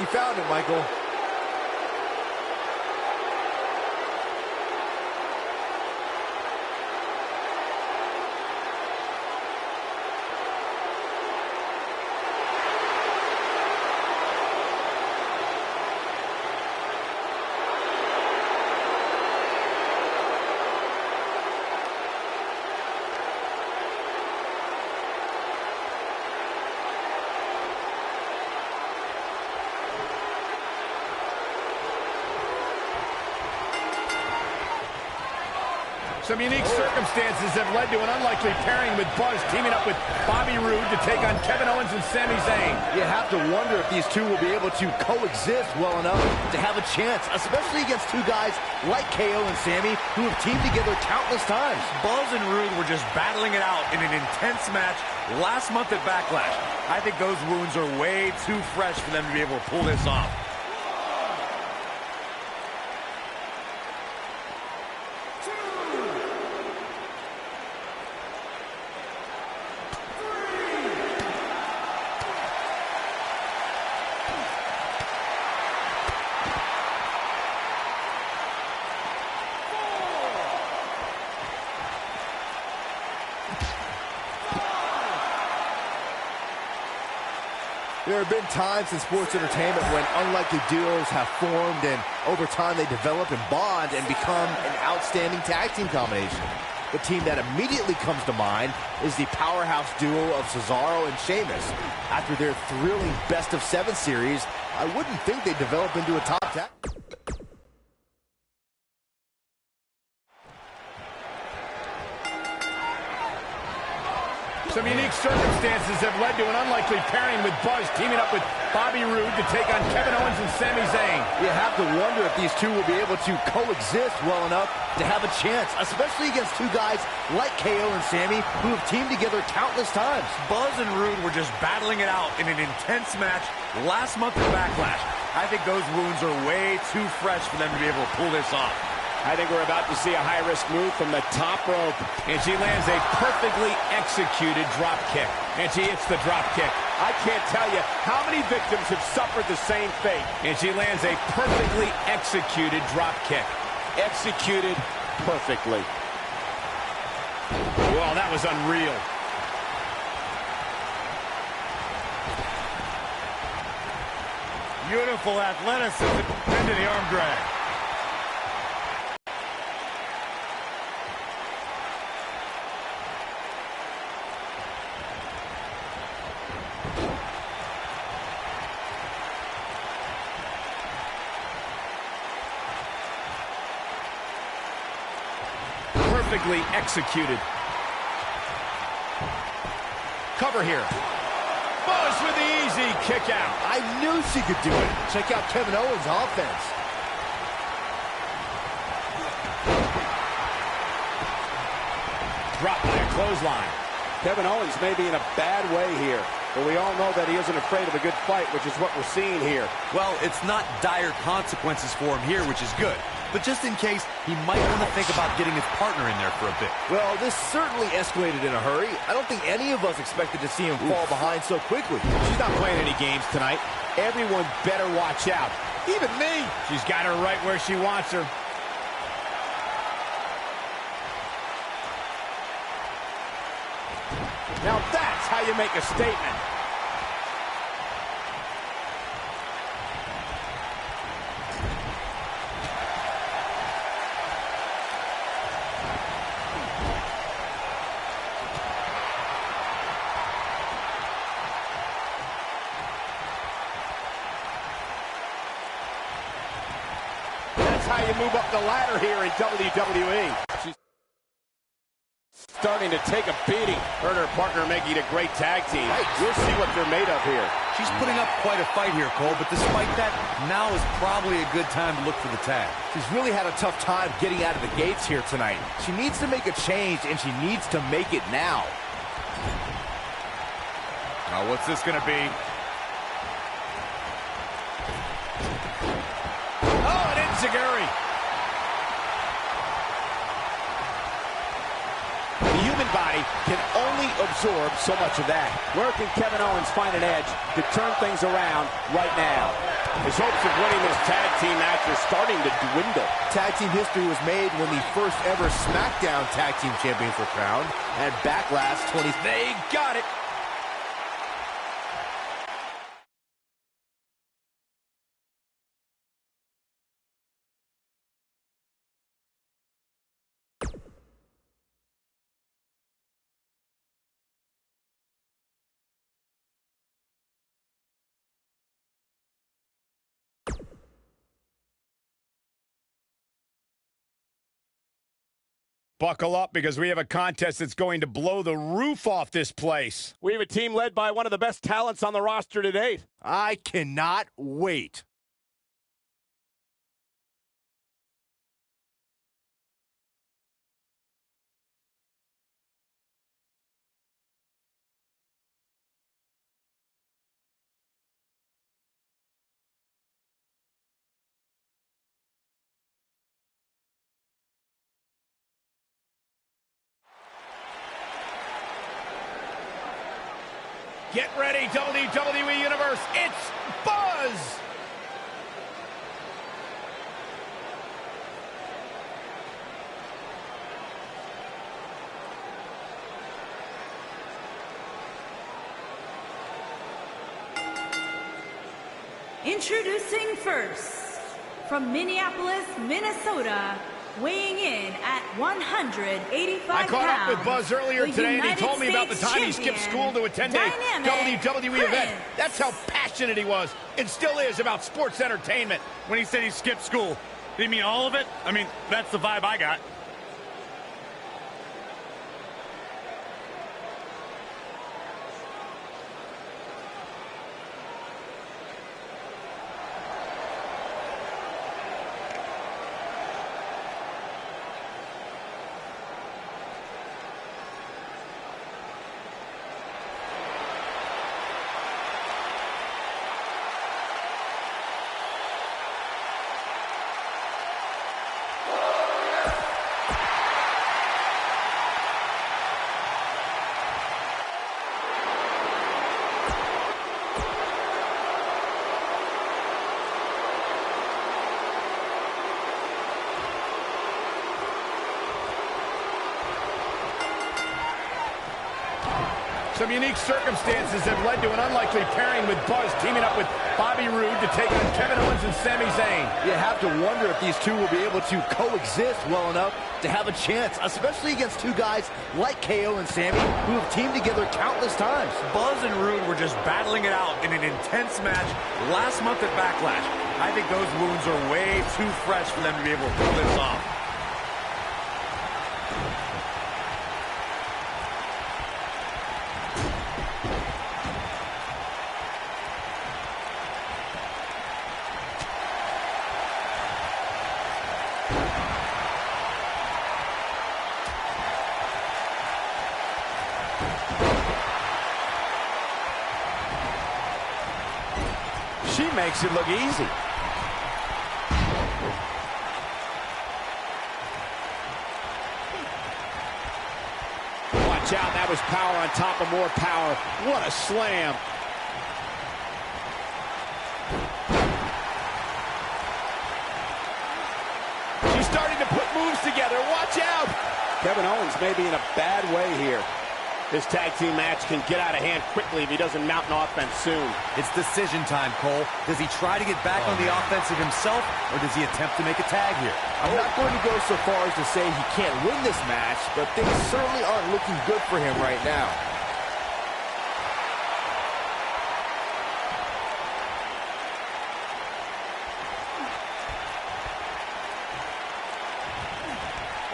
you found it, Michael. Some unique circumstances have led to an unlikely pairing with Buzz teaming up with Bobby Roode to take on Kevin Owens and Sami Zayn. You have to wonder if these two will be able to coexist well enough to have a chance, especially against two guys like KO and Sami who have teamed together countless times. Buzz and Roode were just battling it out in an intense match last month at Backlash. I think those wounds are way too fresh for them to be able to pull this off. There have been times in sports entertainment when unlikely duos have formed, and over time they develop and bond and become an outstanding tag team combination. The team that immediately comes to mind is the powerhouse duo of Cesaro and Sheamus. After their thrilling best-of-7 series, I wouldn't think they'd develop into a top tag. Some unique circumstances have led to an unlikely pairing with Buzz teaming up with Bobby Roode to take on Kevin Owens and Sami Zayn. You have to wonder if these two will be able to coexist well enough to have a chance, especially against two guys like KO and Sami who have teamed together countless times. Buzz and Roode were just battling it out in an intense match last month at Backlash. I think those wounds are way too fresh for them to be able to pull this off. I think we're about to see a high-risk move from the top rope. And she lands a perfectly executed drop kick. And she hits the drop kick. I can't tell you how many victims have suffered the same fate. And she lands a perfectly executed drop kick. Executed perfectly. Well, that was unreal. Beautiful athleticism into the arm drag. Perfectly executed. Cover here. Buzz with the easy kick out. I knew she could do it. Check out Kevin Owens' offense. Dropped by a clothesline. Kevin Owens may be in a bad way here, but we all know that he isn't afraid of a good fight, which is what we're seeing here. Well, it's not dire consequences for him here, which is good. But just in case, he might want to think about getting his partner in there for a bit. Well, this certainly escalated in a hurry. I don't think any of us expected to see him fall behind so quickly. She's not playing any games tonight. Everyone better watch out. Even me. She's got her right where she wants her. Now that's how you make a statement. How you move up the ladder here in WWE. She's starting to take a beating. Her and her partner making a great tag team. We'll see what they're made of here. She's putting up quite a fight here, Cole, but despite that, now is probably a good time to look for the tag. She's really had a tough time getting out of the gates here tonight. She needs to make a change, and she needs to make it now. Now, what's this going to be? Oh, an enziguri. The human body can only absorb so much of that. Where can Kevin Owens find an edge to turn things around right now? His hopes of winning this tag team match are starting to dwindle. Tag team history was made when the first ever SmackDown Tag Team Champions were crowned at Backlash 20. They got it. Buckle up, because we have a contest that's going to blow the roof off this place. We have a team led by one of the best talents on the roster to date. I cannot wait. Get ready, WWE Universe. It's Buzz! Introducing first, from Minneapolis, Minnesota, weighing in at 185 pounds. I caught up with Buzz earlier today, and he told me about the time he skipped school to attend a WWE event. That's how passionate he was, and still is, about sports entertainment. When he said he skipped school, did he mean all of it? I mean, that's the vibe I got. Some unique circumstances have led to an unlikely pairing, with Buzz teaming up with Bobby Roode to take on Kevin Owens and Sami Zayn. You have to wonder if these two will be able to coexist well enough to have a chance, especially against two guys like KO and Sami, who have teamed together countless times. Buzz and Roode were just battling it out in an intense match last month at Backlash. I think those wounds are way too fresh for them to be able to pull this off. She makes it look easy. Watch out, that was power on top of more power. What a slam. She's starting to put moves together. Watch out. Kevin Owens may be in a bad way here. This tag team match can get out of hand quickly if he doesn't mount an offense soon. It's decision time, Cole. Does he try to get back on the offensive himself, or does he attempt to make a tag here? I'm not going to go so far as to say he can't win this match, but things certainly aren't looking good for him right now.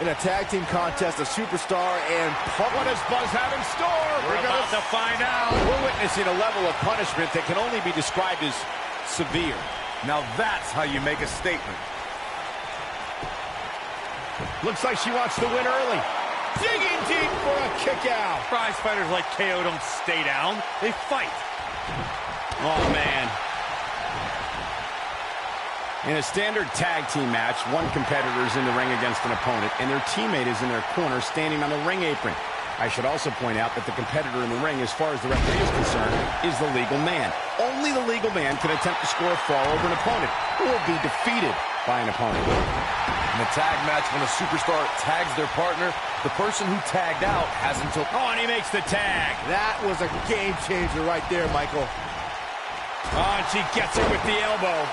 In a tag team contest, a superstar and What does Buzz have in store? We're about to find out. We're witnessing a level of punishment that can only be described as severe. Now that's how you make a statement. Looks like she wants to win early. Digging deep for a kick out. Prize fighters like KO don't stay down. They fight. Oh, man. In a standard tag team match, one competitor is in the ring against an opponent, and their teammate is in their corner standing on the ring apron. I should also point out that the competitor in the ring, as far as the referee is concerned, is the legal man. only the legal man can attempt to score a fall over an opponent or be defeated by an opponent. In a tag match, when a superstar tags their partner, the person who tagged out has until... Oh, and he makes the tag. That was a game changer right there, Michael. Oh, and she gets her with the elbow.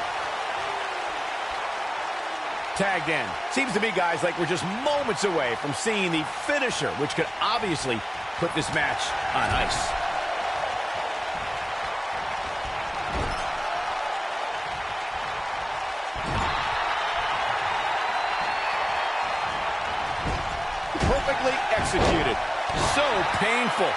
Tagged in. Seems to me, guys, like we're just moments away from seeing the finisher, which could obviously put this match on ice. Perfectly executed. So painful.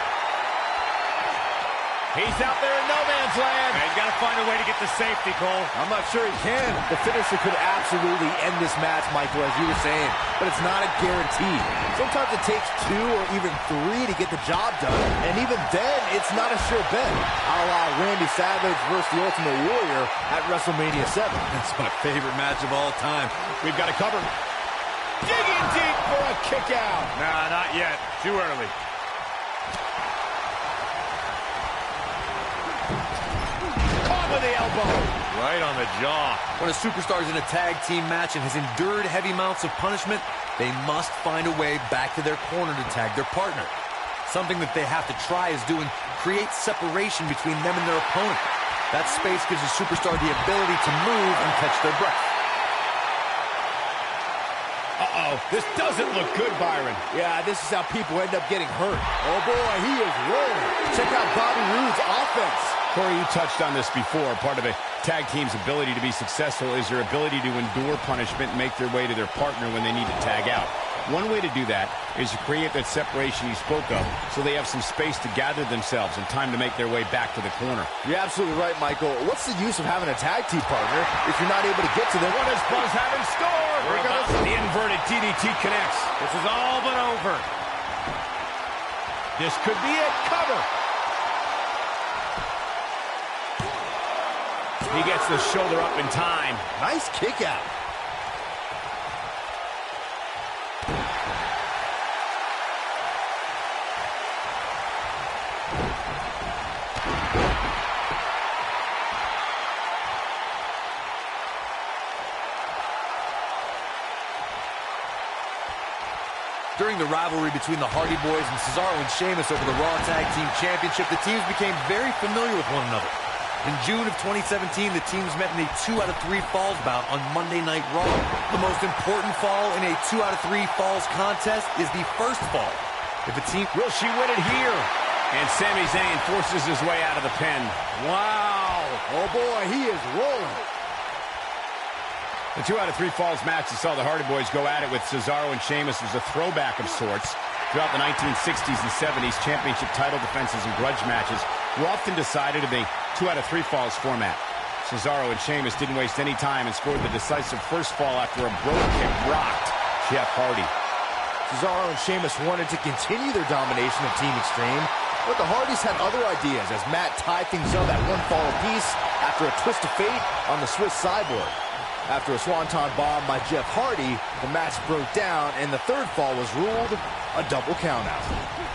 He's out there in no man's land. He's got to find a way to get the safety, Cole. I'm not sure he can. The finisher could absolutely end this match, Michael, as you were saying, but it's not a guarantee. Sometimes it takes 2 or even 3 to get the job done, and even then, it's not a sure bet. A la Randy Savage versus the Ultimate Warrior at WrestleMania 7. That's my favorite match of all time. We've got to cover. Digging deep for a kick out. Nah, not yet. Too early. Caught with the elbow. Right on the jaw. When a superstar is in a tag team match and has endured heavy amounts of punishment, they must find a way back to their corner to tag their partner. Something that they have to try is doing create separation between them and their opponent. That space gives a superstar the ability to move and catch their breath. Uh-oh, this doesn't look good, Byron. Yeah, this is how people end up getting hurt. Oh, boy, he is rolling. Check out Bobby Roode's offense. Corey, you touched on this before. Part of a tag team's ability to be successful is their ability to endure punishment and make their way to their partner when they need to tag out. One way to do that is to create that separation you spoke of so they have some space to gather themselves and time to make their way back to the corner. You're absolutely right, Michael. What's the use of having a tag team partner if you're not able to get to them? What does Buzz have in store? Here it goes. The inverted DDT connects. This is all but over. This could be it. Cover. He gets the shoulder up in time. Nice kick out. During the rivalry between the Hardy Boys and Cesaro and Sheamus over the Raw Tag Team Championship, the teams became very familiar with one another. In June of 2017, the teams met in a 2 out of 3 falls bout on Monday Night Raw. The most important fall in a 2 out of 3 falls contest is the first fall. If a team... Will she win it here? And Sami Zayn forces his way out of the pin. Wow. Oh, boy, he is rolling. The 2 out of 3 falls match that saw the Hardy Boys go at it with Cesaro and Sheamus was a throwback of sorts. Throughout the 1960s and 70s, championship title defenses and grudge matches were often decided in a 2 out of 3 falls format. Cesaro and Sheamus didn't waste any time and scored the decisive first fall after a brogue kick rocked Jeff Hardy. Cesaro and Sheamus wanted to continue their domination of Team Extreme, but the Hardys had other ideas as Matt tied things up at 1 fall apiece after a twist of fate on the Swiss Cyborg. After a swanton bomb by Jeff Hardy, the match broke down, and the 3rd fall was ruled a double countout.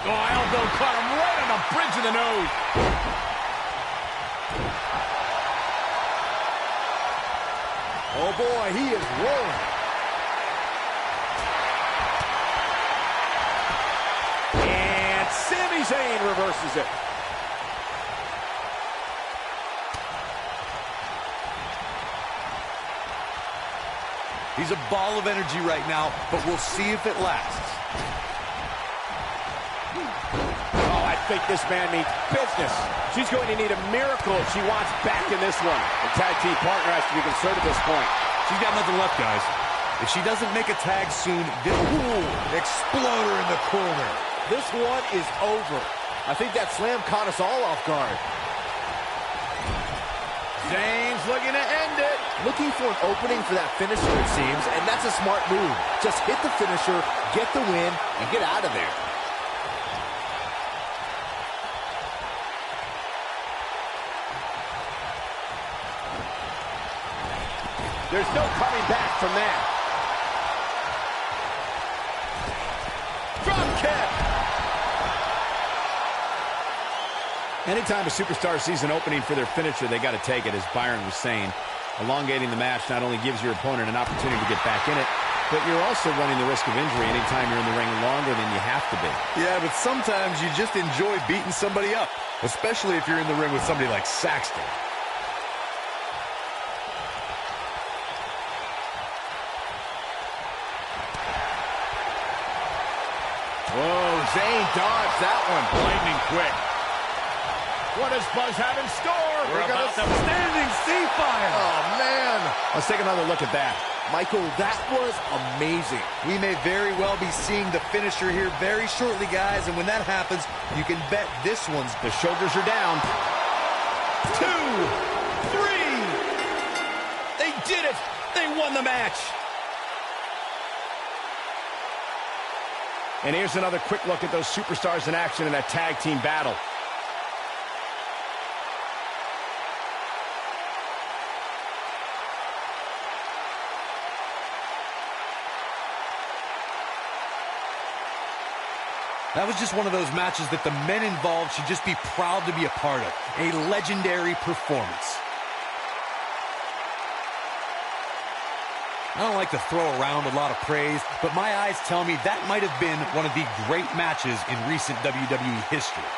Oh, elbow caught him right on the bridge of the nose. Oh, boy, he is rolling. And Sami Zayn reverses it. He's a ball of energy right now, but we'll see if it lasts. Oh, I think this man means business. She's going to need a miracle if she wants back in this one. The tag team partner has to be concerned at this point. She's got nothing left, guys. If she doesn't make a tag soon, this exploder in the corner. This one is over. I think that slam caught us all off guard. Zayn's looking to end it. Looking for an opening for that finisher, it seems, and that's a smart move. Just hit the finisher, get the win, and get out of there. There's no coming back from that. Drop kick. Anytime a superstar sees an opening for their finisher, they got to take it, as Byron was saying. Elongating the match not only gives your opponent an opportunity to get back in it, but you're also running the risk of injury anytime you're in the ring longer than you have to be. Yeah, but sometimes you just enjoy beating somebody up, especially if you're in the ring with somebody like Saxton. Whoa, Zayn dodged that one. Lightning quick. What does Buzz have in store? We're about to standing sea fire. Oh, man. Let's take another look at that. Michael, that was amazing. We may very well be seeing the finisher here very shortly, guys, and when that happens, you can bet this one's... The shoulders are down. 2, 3. They did it. They won the match. And here's another quick look at those superstars in action in that tag team battle. That was just one of those matches that the men involved should just be proud to be a part of. A legendary performance. I don't like to throw around a lot of praise, but my eyes tell me that might have been one of the great matches in recent WWE history.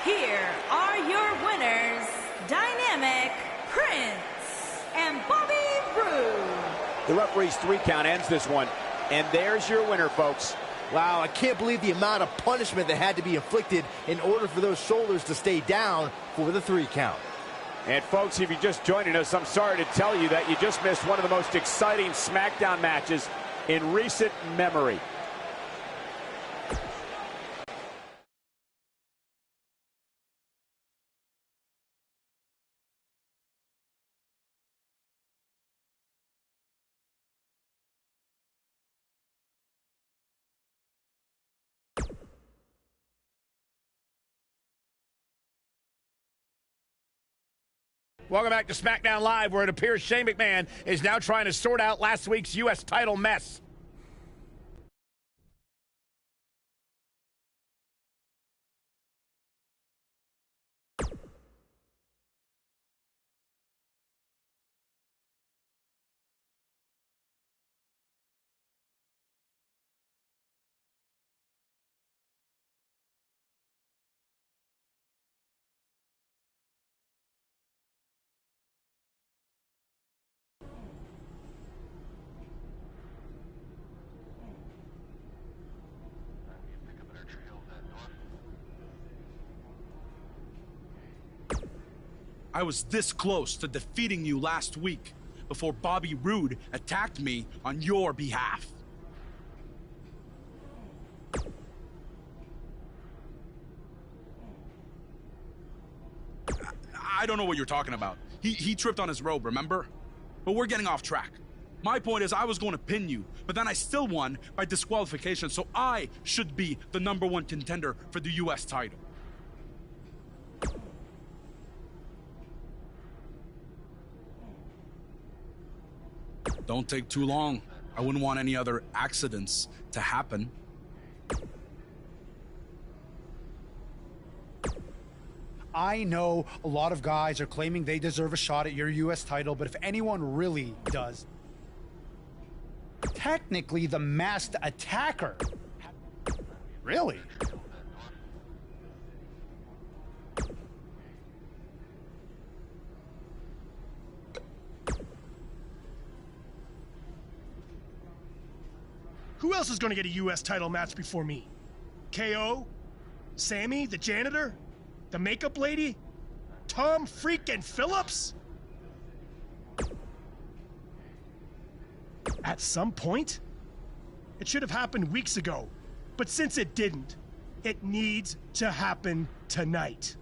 Here are your winners, Dynamic Prince and Bobby Roode. The referee's 3 count ends this one. And there's your winner, folks. Wow, I can't believe the amount of punishment that had to be inflicted in order for those shoulders to stay down for the 3 count. And folks, if you're just joining us, I'm sorry to tell you that you just missed one of the most exciting SmackDown matches in recent memory. Welcome back to SmackDown Live, where it appears Shane McMahon is now trying to sort out last week's U.S. title mess. I was this close to defeating you last week before Bobby Roode attacked me on your behalf. I don't know what you're talking about. He tripped on his robe, remember? But we're getting off track. My point is I was going to pin you, but then I still won by disqualification, so I should be the #1 contender for the U.S. title. Don't take too long. I wouldn't want any other accidents to happen. I know a lot of guys are claiming they deserve a shot at your U.S. title, but if anyone really does, technically the masked attacker. Really? Who else is going to get a U.S. title match before me? KO? Sammy, the janitor? The makeup lady? Tom freaking Phillips? At some point? It should have happened weeks ago. But since it didn't, it needs to happen tonight.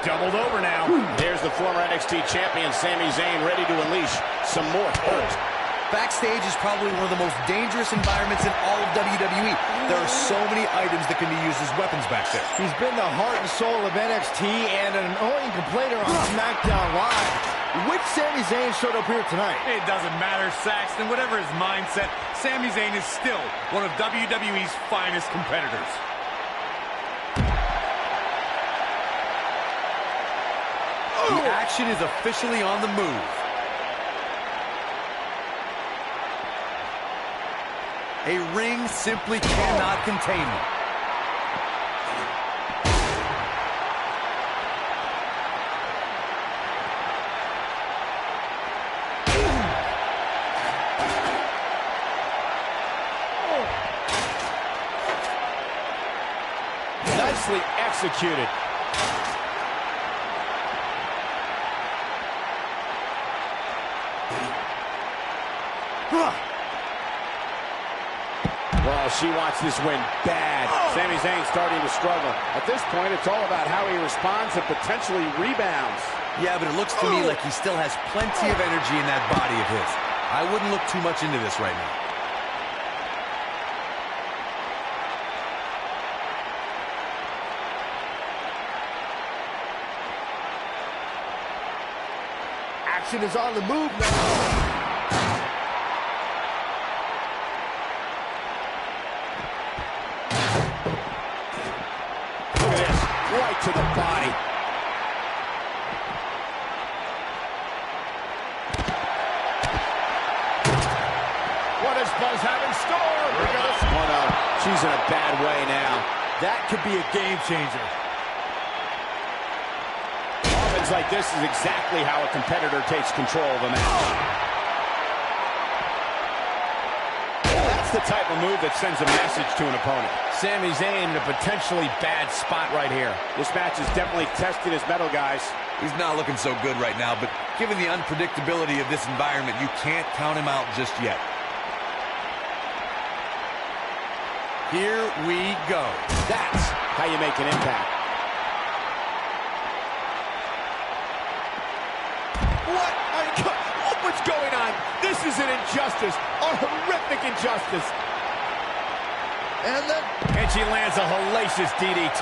doubled over now. There's the former NXT champion, Sami Zayn, ready to unleash some more hurt. Backstage is probably one of the most dangerous environments in all of WWE. There are so many items that can be used as weapons back there. He's been the heart and soul of NXT and an annoying complainer on SmackDown Live. Which Sami Zayn showed up here tonight? It doesn't matter, Saxton. Whatever his mindset, Sami Zayn is still one of WWE's finest competitors. The action is officially on the move. A ring simply cannot contain them. Nicely executed. Well, she wants this win bad. Sami Zayn starting to struggle. At this point, it's all about how he responds and potentially rebounds. Yeah, but it looks to me like he still has plenty of energy in that body of his. I wouldn't look too much into this right now. Action is on the move now. Right to the body. What does Buzz have in store? Oh no, she's in a bad way now. That could be a game changer. Offense like this is exactly how a competitor takes control of a match. That's the type of move that sends a message to an opponent. Sami Zayn in a potentially bad spot right here. This match is definitely testing his mettle, guys. He's not looking so good right now, but given the unpredictability of this environment, you can't count him out just yet. Here we go. That's how you make an impact. What's going on? This is an injustice, a horrific injustice. And she lands a hellacious DDT.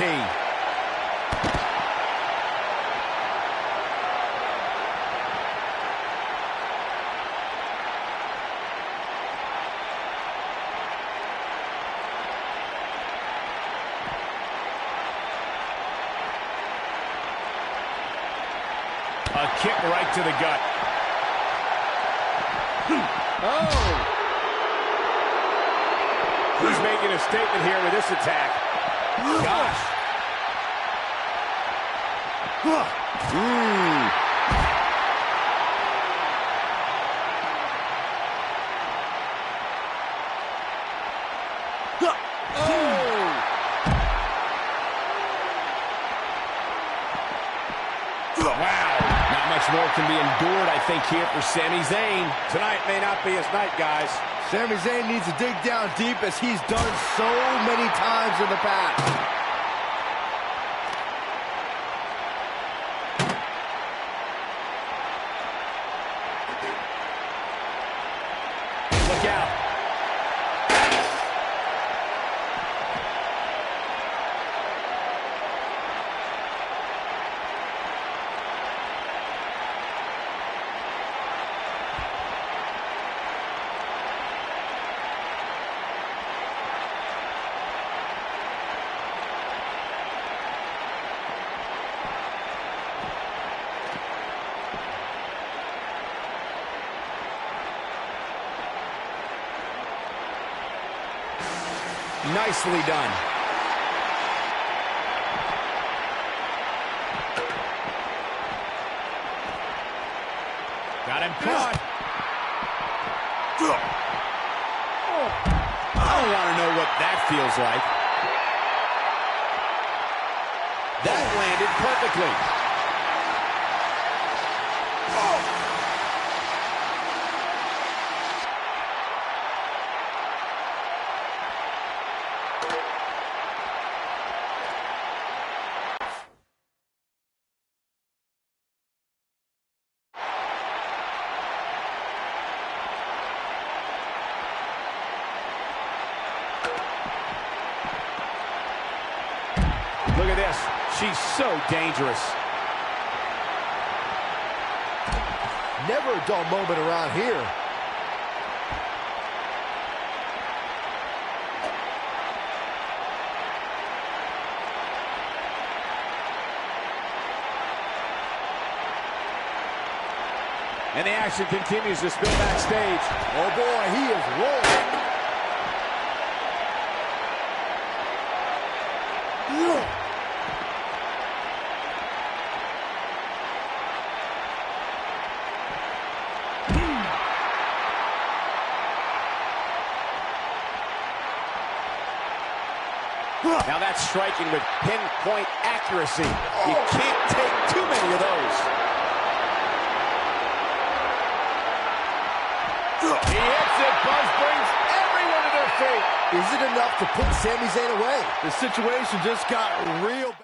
A kick right to the gut. Oh! He's making a statement here with this attack. Gosh. Wow. Not much more can be endured, I think, here for Sami Zayn. Tonight may not be his night, guys. Sami Zayn needs to dig down deep as he's done so many times in the past. Look out. Nicely done. Got him caught. I don't want to know what that feels like. That landed perfectly. She's so dangerous. Never a dull moment around here. And the action continues to spill backstage. Oh boy, he is rolling. Now that's striking with pinpoint accuracy. You can't take too many of those. He hits it. Buzz brings everyone to their feet. Is it enough to put Sami Zayn away? The situation just got real bad.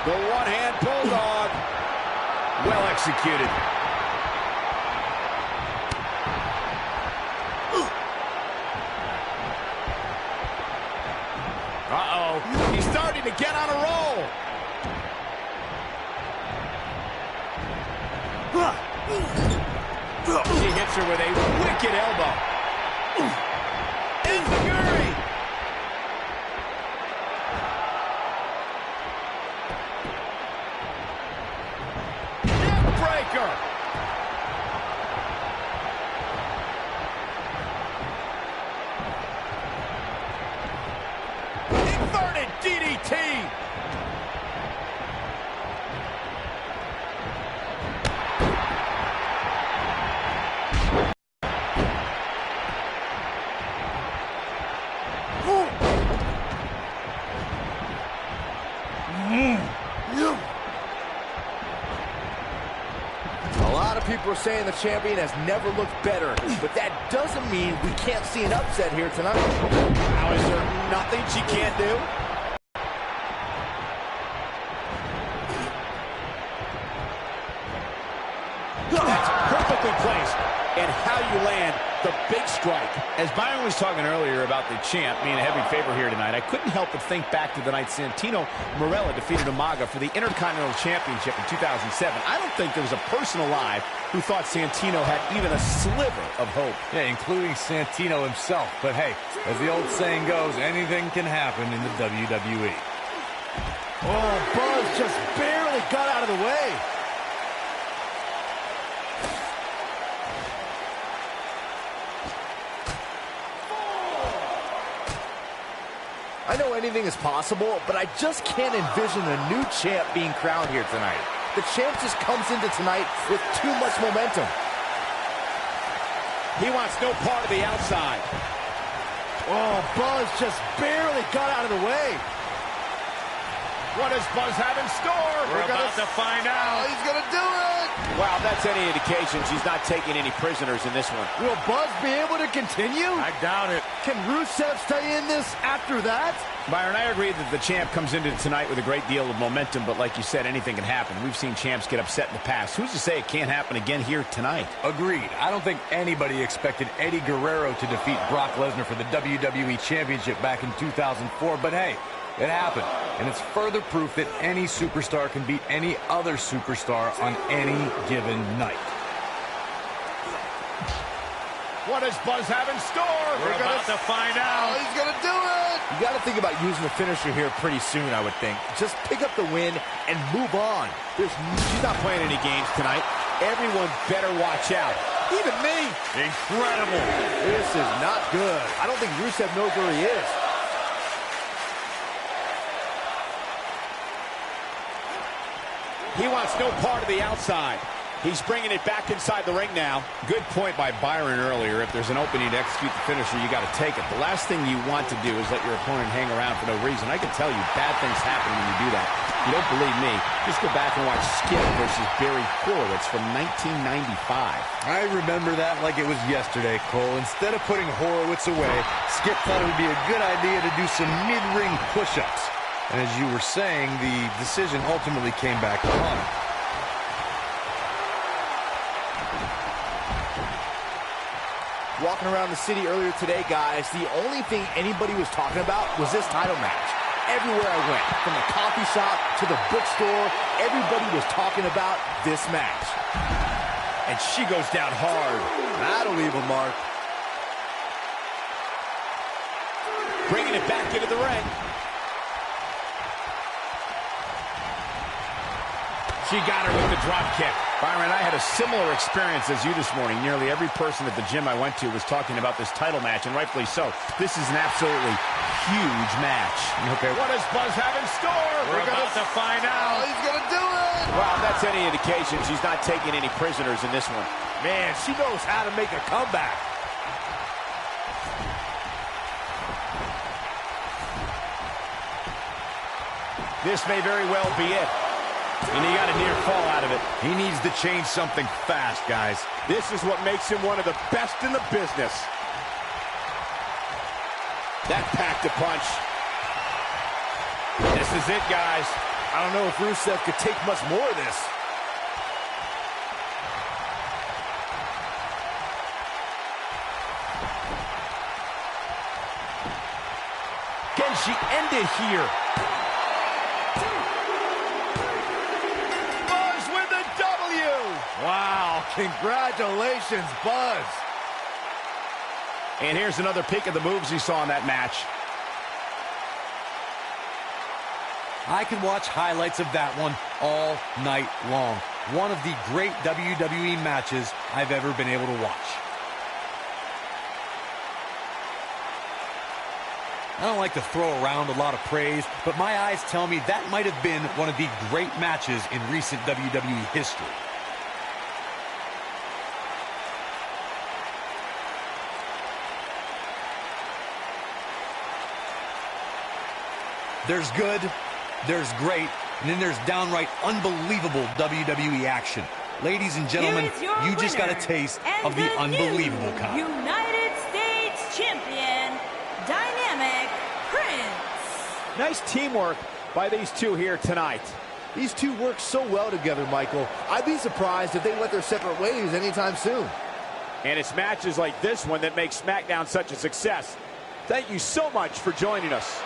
The one-hand bulldog. Well executed. Uh-oh. He's starting to get on a roll. She hits her with a wicked elbow. Enziguri. Neckbreaker. Inverted DDT. A lot of people are saying the champion has never looked better, but that doesn't mean we can't see an upset here tonight. Now, is there nothing she can't do? That's perfectly placed. And how you land the big strike. As Byron was talking earlier about the champ being a heavy favorite here tonight, I couldn't help but think back to the night Santino Marella defeated Umaga for the Intercontinental Championship in 2007. I don't think there was a person alive who thought Santino had even a sliver of hope. Yeah, including Santino himself. But hey, as the old saying goes, anything can happen in the WWE. Oh, Buzz just barely got out of the way. I know anything is possible, but I just can't envision a new champ being crowned here tonight. The champ just comes into tonight with too much momentum. He wants no part of the outside. Oh, Buzz just barely got out of the way. What does Buzz have in store? We're about to find out. Oh, he's gonna do it. Wow, if that's any indication, she's not taking any prisoners in this one. Will Buzz be able to continue? I doubt it. Can Rusev stay in this after that? Byron, I agree that the champ comes into tonight with a great deal of momentum, but like you said, anything can happen. We've seen champs get upset in the past. Who's to say it can't happen again here tonight? Agreed. I don't think anybody expected Eddie Guerrero to defeat Brock Lesnar for the WWE Championship back in 2004, but hey, it happened. And it's further proof that any superstar can beat any other superstar on any given night. What does Buzz have in store? We're about to find out. He's going to do it. You got to think about using the finisher here pretty soon, I would think. Just pick up the win and move on. She's not playing any games tonight. Everyone better watch out. Even me. Incredible. This is not good. I don't think Rusev knows where he is. He wants no part of the outside. He's bringing it back inside the ring now. Good point by Byron earlier. If there's an opening to execute the finisher, you got to take it. The last thing you want to do is let your opponent hang around for no reason. I can tell you, bad things happen when you do that. If you don't believe me, just go back and watch Skip versus Barry Horowitz from 1995. I remember that like it was yesterday, Cole. Instead of putting Horowitz away, Skip thought it would be a good idea to do some mid-ring push-ups. And as you were saying, the decision ultimately came back to haunt him. Walking around the city earlier today, guys, the only thing anybody was talking about was this title match. Everywhere I went, from the coffee shop to the bookstore, everybody was talking about this match. And she goes down hard. That'll leave a mark. Bringing it back into the ring. She got her with the drop kick. Byron, I had a similar experience as you this morning. Nearly every person at the gym I went to was talking about this title match, and rightfully so. This is an absolutely huge match. Okay, what does Buzz have in store? We're about to find out. He's going to do it. Well, if that's any indication, she's not taking any prisoners in this one. Man, she knows how to make a comeback. This may very well be it. And he got a near fall out of it. He needs to change something fast, guys. This is what makes him one of the best in the business. That packed a punch. This is it, guys. I don't know if Rusev could take much more of this. Can she end it here? Wow, congratulations, Buzz. And here's another peek at the moves he saw in that match. I can watch highlights of that one all night long. One of the great WWE matches I've ever been able to watch. I don't like to throw around a lot of praise, but my eyes tell me that might have been one of the great matches in recent WWE history. There's good, there's great, and then there's downright unbelievable WWE action. Ladies and gentlemen, you just got a taste of the unbelievable kind. United States Champion, Dynamic Prince. Nice teamwork by these two here tonight. These two work so well together, Michael. I'd be surprised if they went their separate ways anytime soon. And it's matches like this one that make SmackDown such a success. Thank you so much for joining us.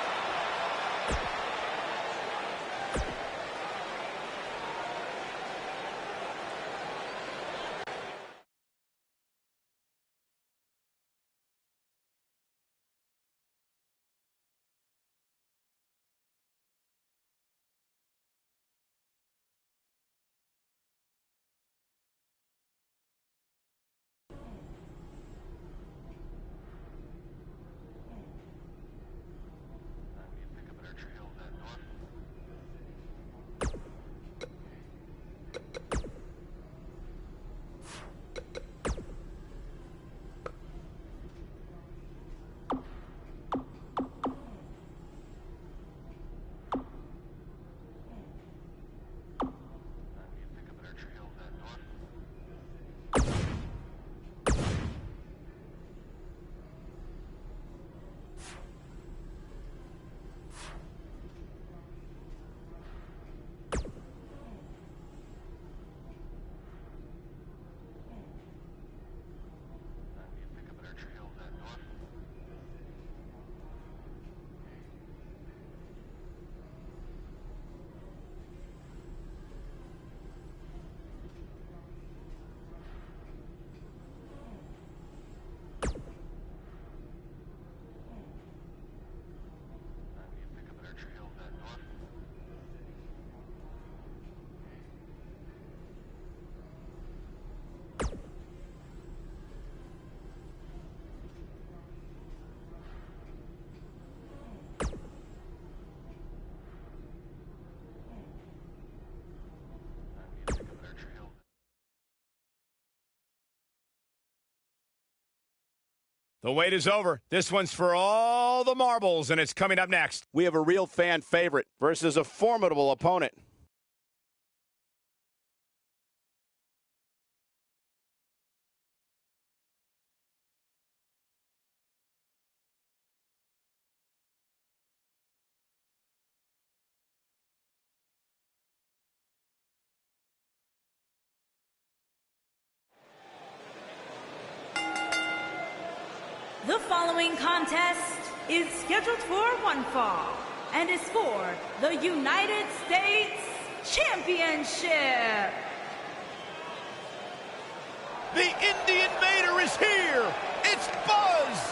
The wait is over. This one's for all the marbles, and it's coming up next. We have a real fan favorite versus a formidable opponent. The following contest is scheduled for one fall and is for the United States Championship. The Indian Invader is here. It's Buzz.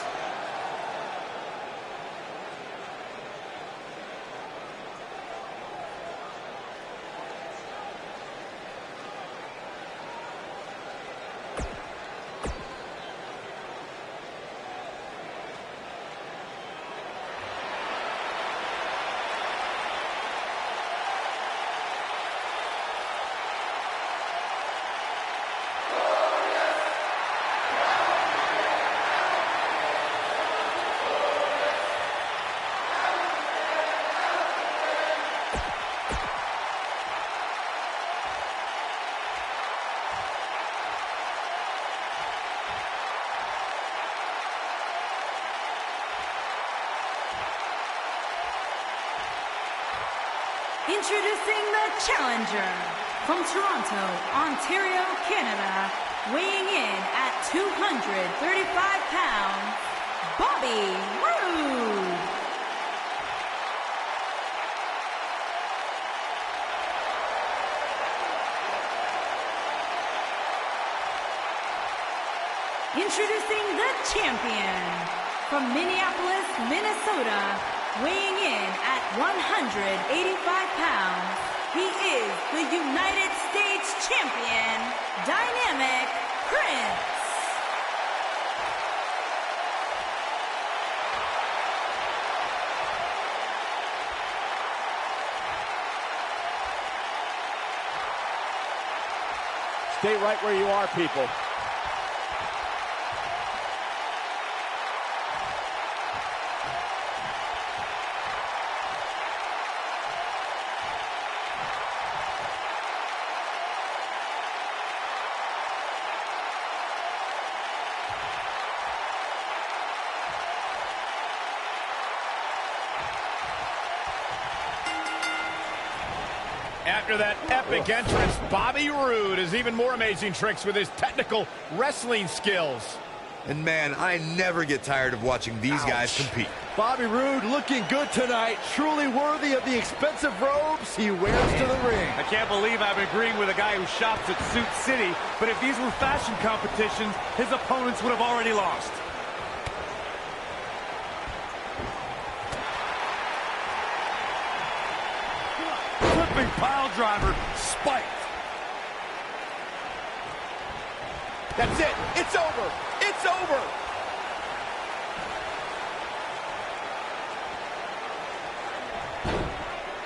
Introducing the challenger from Toronto, Ontario, Canada, weighing in at 235 pounds, Bobby Roode. Introducing the champion from Minneapolis, Minnesota, weighing in at 185 pounds, he is the United States Champion, Dynamic Prince. Stay right where you are, people. After that epic entrance, Bobby Roode has even more amazing tricks with his technical wrestling skills. And man, I never get tired of watching these guys compete. Bobby Roode looking good tonight, truly worthy of the expensive robes he wears to the ring. I can't believe I'm agreeing with a guy who shops at Suit City, but if these were fashion competitions, his opponents would have already lost. Flipping pile driver, spiked. That's it. It's over. It's over.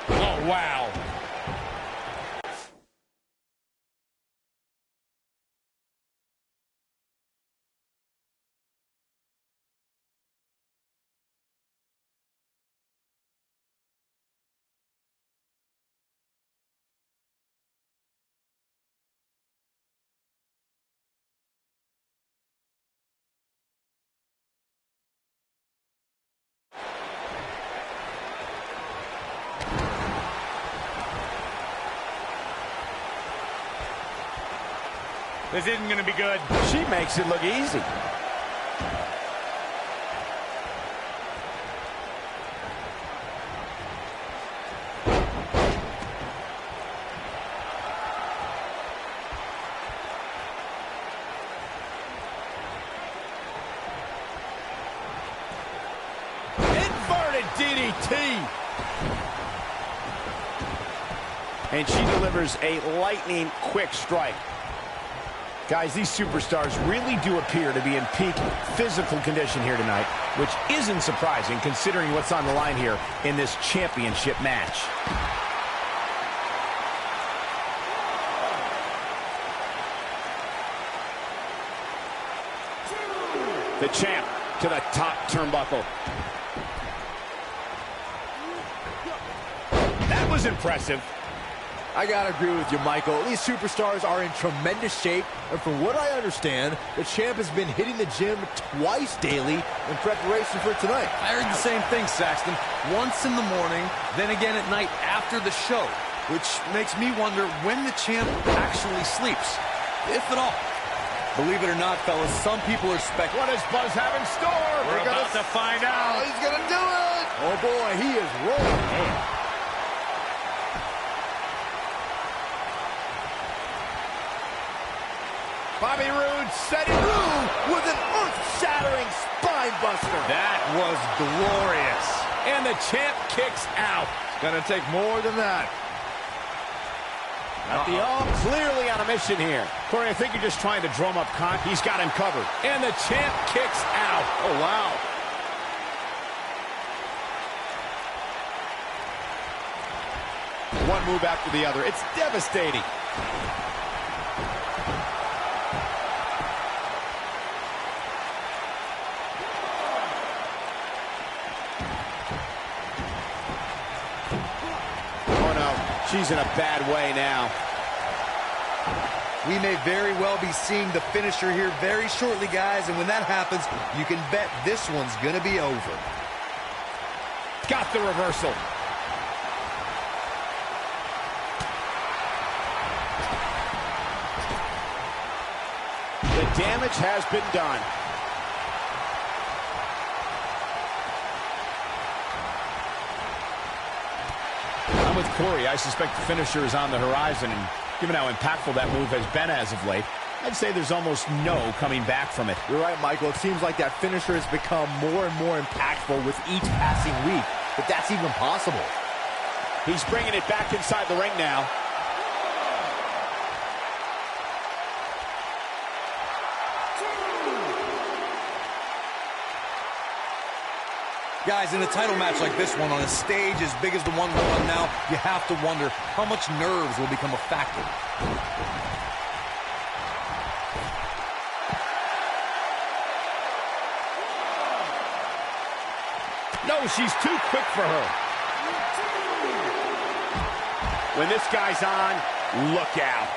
Oh, wow. This isn't going to be good. She makes it look easy. Inverted DDT. And she delivers a lightning quick strike. Guys, these superstars really do appear to be in peak physical condition here tonight, which isn't surprising considering what's on the line here in this championship match. The champ to the top turnbuckle. That was impressive. I gotta agree with you, Michael. These superstars are in tremendous shape, and from what I understand, the champ has been hitting the gym twice daily in preparation for tonight. I heard the same thing, Saxton. Once in the morning, then again at night after the show, which makes me wonder when the champ actually sleeps, if at all. Believe it or not, fellas, some people are speculating. What does Buzz have in store? We're about to find out. Oh, he's gonna do it! Oh boy, he is rolling. Man. Bobby Roode set it. Roode with an earth-shattering spine buster. That was glorious. And the champ kicks out. It's gonna take more than that. At the clearly on a mission here. Corey, I think you're just trying to drum up He's got him covered. And the champ kicks out. Oh, wow. One move after the other. It's devastating. She's in a bad way now. We may very well be seeing the finisher here very shortly, guys, and when that happens, you can bet this one's gonna be over. Got the reversal. The damage has been done. I'm with Corey. I suspect the finisher is on the horizon, and given how impactful that move has been as of late, I'd say there's almost no coming back from it. You're right, Michael. It seems like that finisher has become more and more impactful with each passing week, if that's even possible. He's bringing it back inside the ring now. Guys, in a title match like this one, on a stage as big as the one we're on now, you have to wonder how much nerves will become a factor. No, she's too quick for her. When this guy's on, look out.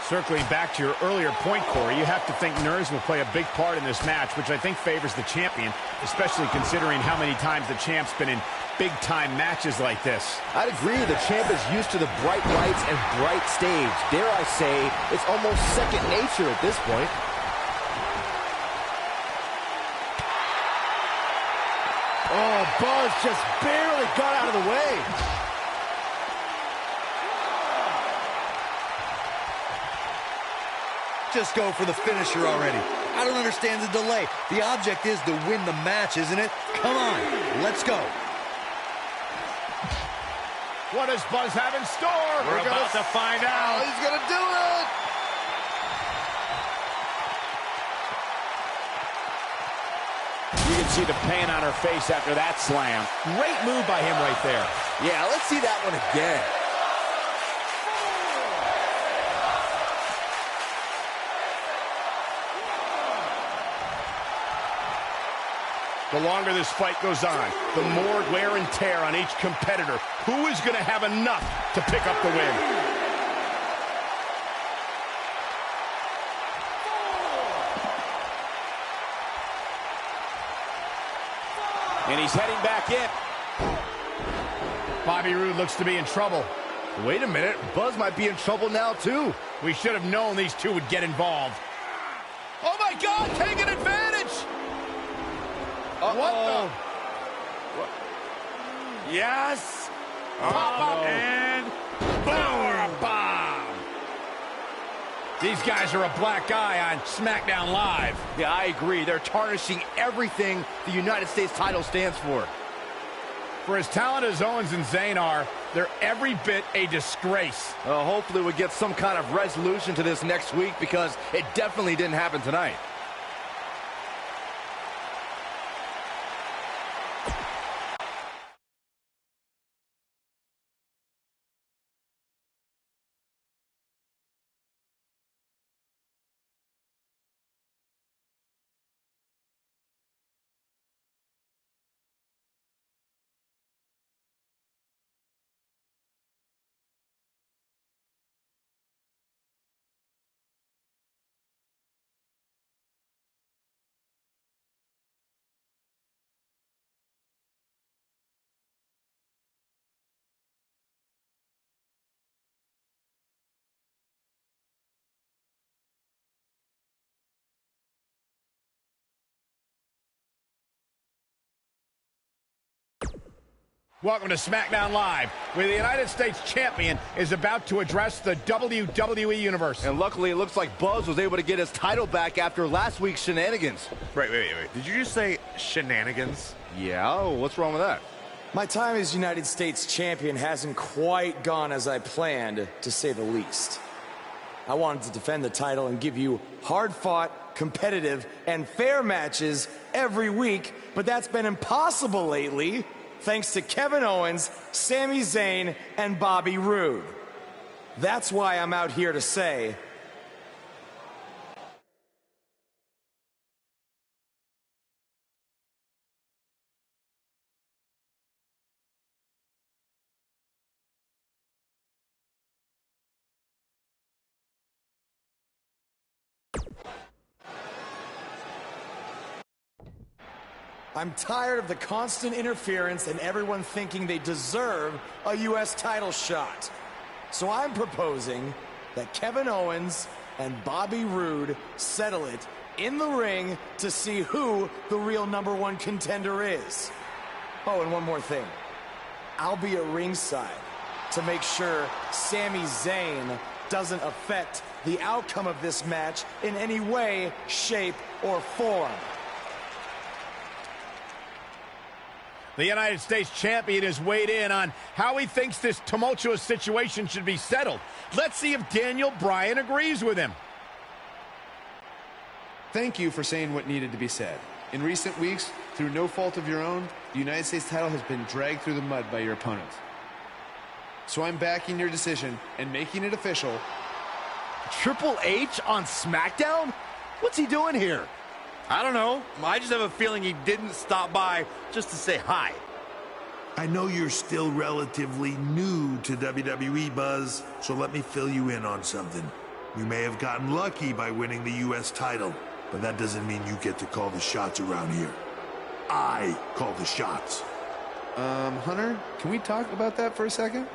Circling back to your earlier point, Corey, you have to think nerves will play a big part in this match, which I think favors the champion, especially considering how many times the champ's been in big-time matches like this. I'd agree. The champ is used to the bright lights and bright stage. Dare I say, it's almost second nature at this point. Oh, Buzz just barely got out of the way. Just go for the finisher already. I don't understand the delay. The object is to win the match, isn't it? Come on, let's go. What does Buzz have in store? We're about to find out. Oh, he's gonna do it! You can see the pain on her face after that slam. Great move by him right there. Yeah, let's see that one again. The longer this fight goes on, the more wear and tear on each competitor. Who is going to have enough to pick up the win? And he's heading back in. Bobby Roode looks to be in trouble. Wait a minute, Buzz might be in trouble now, too. We should have known these two would get involved. Oh, my God, taking advantage! What the? Yes! Pop up and power bomb! These guys are a black eye on SmackDown Live. Yeah, I agree. They're tarnishing everything the United States title stands for. For as talented as Owens and Zayn are, they're every bit a disgrace. Hopefully we'll get some kind of resolution to this next week, because it definitely didn't happen tonight. Welcome to SmackDown Live, where the United States Champion is about to address the WWE Universe. And luckily, it looks like Buzz was able to get his title back after last week's shenanigans. Wait. Did you just say shenanigans? Yeah, what's wrong with that? My time as United States Champion hasn't quite gone as I planned, to say the least. I wanted to defend the title and give you hard-fought, competitive, and fair matches every week, but that's been impossible lately, thanks to Kevin Owens, Sami Zayn, and Bobby Roode. That's why I'm out here to say, I'm tired of the constant interference and everyone thinking they deserve a U.S. title shot. So I'm proposing that Kevin Owens and Bobby Roode settle it in the ring to see who the real #1 contender is. Oh, and one more thing. I'll be at ringside to make sure Sami Zayn doesn't affect the outcome of this match in any way, shape, or form. The United States Champion has weighed in on how he thinks this tumultuous situation should be settled. Let's see if Daniel Bryan agrees with him. Thank you for saying what needed to be said. In recent weeks, through no fault of your own, the United States title has been dragged through the mud by your opponent. So I'm backing your decision and making it official. Triple H on SmackDown? What's he doing here? I don't know. I just have a feeling he didn't stop by just to say hi. I know you're still relatively new to WWE, Buzz, so let me fill you in on something. You may have gotten lucky by winning the U.S. title, but that doesn't mean you get to call the shots around here. I call the shots. Hunter, can we talk about that for a second?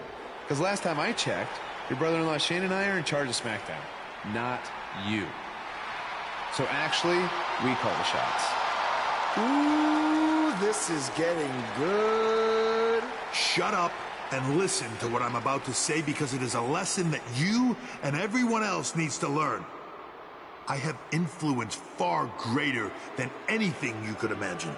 Because last time I checked, your brother-in-law Shane and I are in charge of SmackDown, not you. So actually, we call the shots. Ooh, this is getting good. Shut up and listen to what I'm about to say, because it is a lesson that you and everyone else needs to learn. I have influence far greater than anything you could imagine.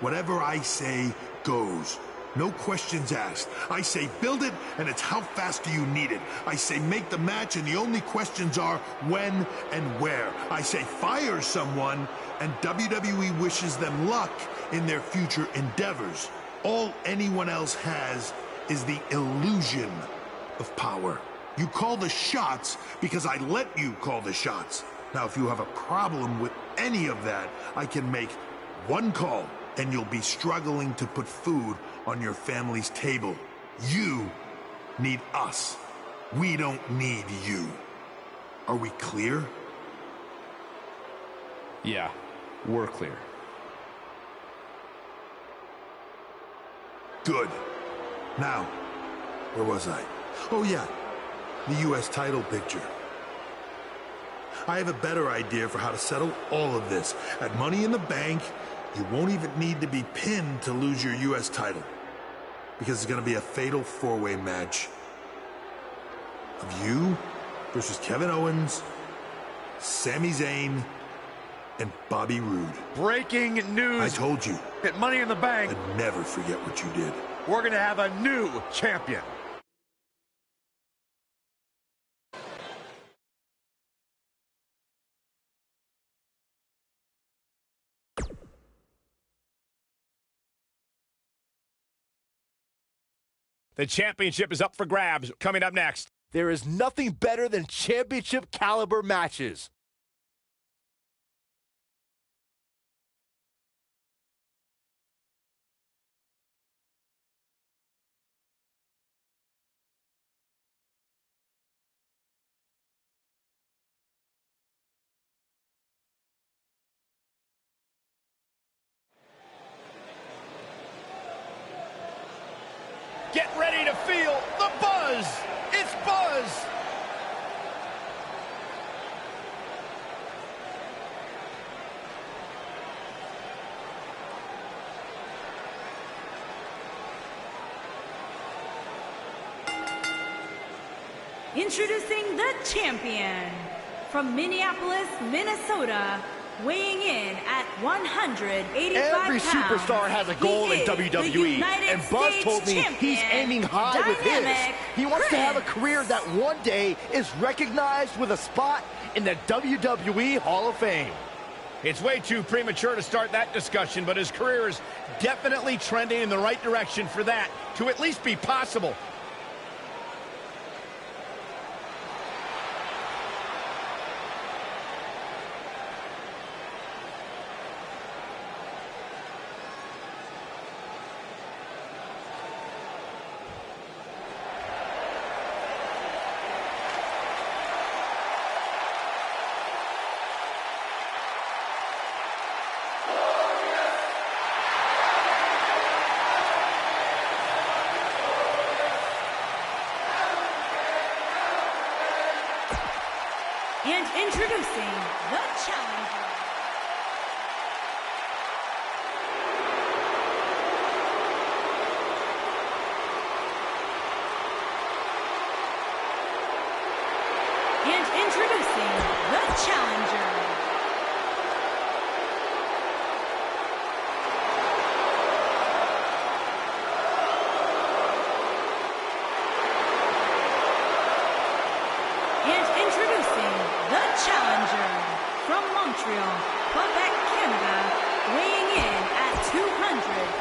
Whatever I say goes. No questions asked. I say build it, and it's how fast do you need it. I say make the match, and the only questions are when and where. I say fire someone, and WWE wishes them luck in their future endeavors. All anyone else has is the illusion of power. You call the shots because I let you call the shots. Now, if you have a problem with any of that, I can make one call, and you'll be struggling to put food on your family's table. You need us. We don't need you. Are we clear? Yeah, we're clear. Good. Now, where was I? Oh yeah, the U.S. title picture. I have a better idea for how to settle all of this. At Money in the Bank, you won't even need to be pinned to lose your U.S. title, because it's going to be a fatal four-way match of you versus Kevin Owens, Sami Zayn, and Bobby Roode. Breaking news. I told you. At Money in the Bank, I'd never forget what you did. we're going to have a new champion. The championship is up for grabs. Coming up next. There is nothing better than championship caliber matches. Get ready to feel the buzz. It's Buzz. Introducing the champion from Minneapolis, Minnesota, weighing in at 185 Every pounds. superstar has a goal in WWE, and Buzz told me he's aiming high with his. He wants to have a career that one day is recognized with a spot in the WWE Hall of Fame. It's way too premature to start that discussion, but his career is definitely trending in the right direction for that to at least be possible. And introducing the challenger. And introducing the challenger. The challenger from Montreal, Quebec, Canada, weighing in at 200.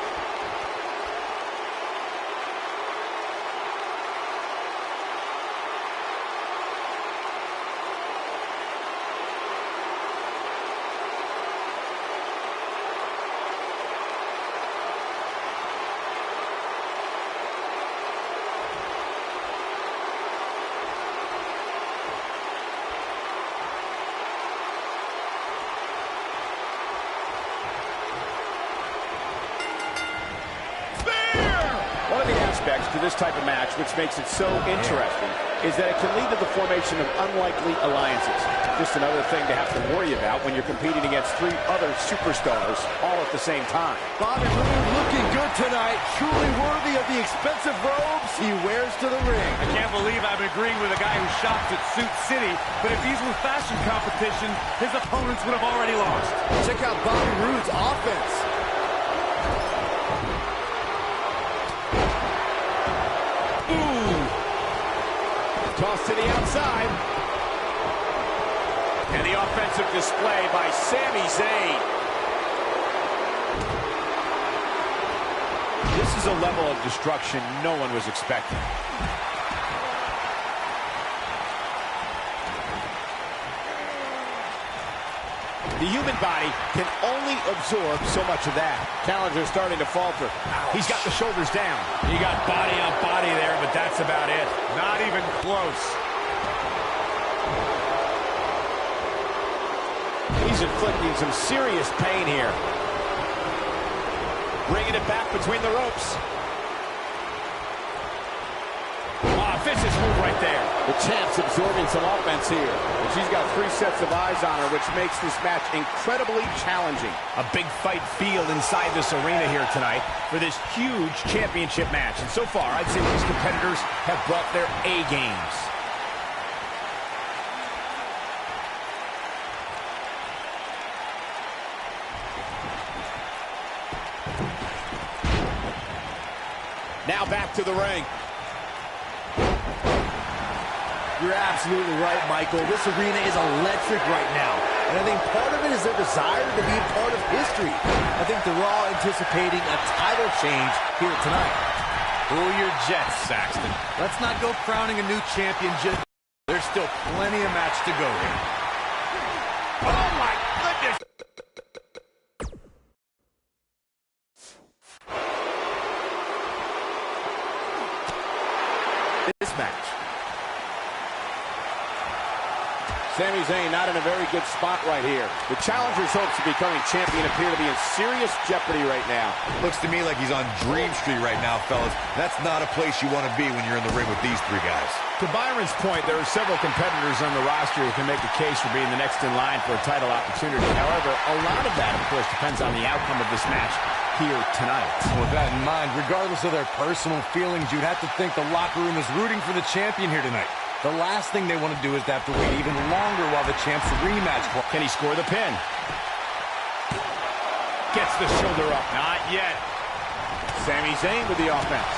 One of the aspects to this type of match which makes it so interesting is that it can lead to the formation of unlikely alliances. Just another thing to have to worry about when you're competing against three other superstars all at the same time. Bobby Roode looking good tonight, truly worthy of the expensive robes he wears to the ring. I can't believe I'm agreeing with a guy who shops at Suit City, but if these were fashion competition, his opponents would have already lost. Check out Bobby Roode's offense. Toss to the outside. And the offensive display by Sami Zayn. This is a level of destruction no one was expecting. The human body can only absorb so much of that. Challenger's starting to falter. He's got the shoulders down. You got body on body there, but that's about it. Not even close. He's inflicting some serious pain here. Bringing it back between the ropes. Vicious move right there. The champ's absorbing some offense here. And she's got three sets of eyes on her, which makes this match incredibly challenging. A big fight field inside this arena here tonight for this huge championship match. And so far, I'd say these competitors have brought their A games. Now back to the ring. You're absolutely right, Michael. This arena is electric right now. And I think part of it is their desire to be a part of history. I think they're all anticipating a title change here tonight. Cool your jets, Saxton. Let's not go crowning a new champion just... There's still plenty of match to go here. Oh, my goodness! This match. Sami Zayn not in a very good spot right here. The challenger's hopes of becoming champion appear to be in serious jeopardy right now. Looks to me like he's on Dream Street right now, fellas. That's not a place you want to be when you're in the ring with these three guys. To Byron's point, there are several competitors on the roster who can make a case for being the next in line for a title opportunity. However, a lot of that, of course, depends on the outcome of this match here tonight. With that in mind, regardless of their personal feelings, you'd have to think the locker room is rooting for the champion here tonight. The last thing they want to do is to have to wait even longer while the champs rematch. Can he score the pin? Gets the shoulder up. Not yet. Sami Zayn with the offense.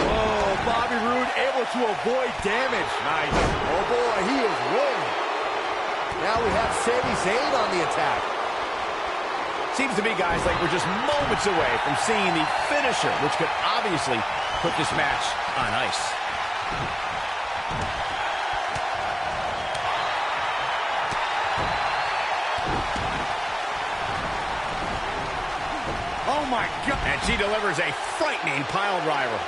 Oh, Bobby Roode able to avoid damage. Nice. Oh boy, he is rolling. Now we have Sami Zayn on the attack. Seems to me, guys, like we're just moments away from seeing the finisher, which could obviously put this match on ice. Oh my God. And she delivers a frightening pile driver.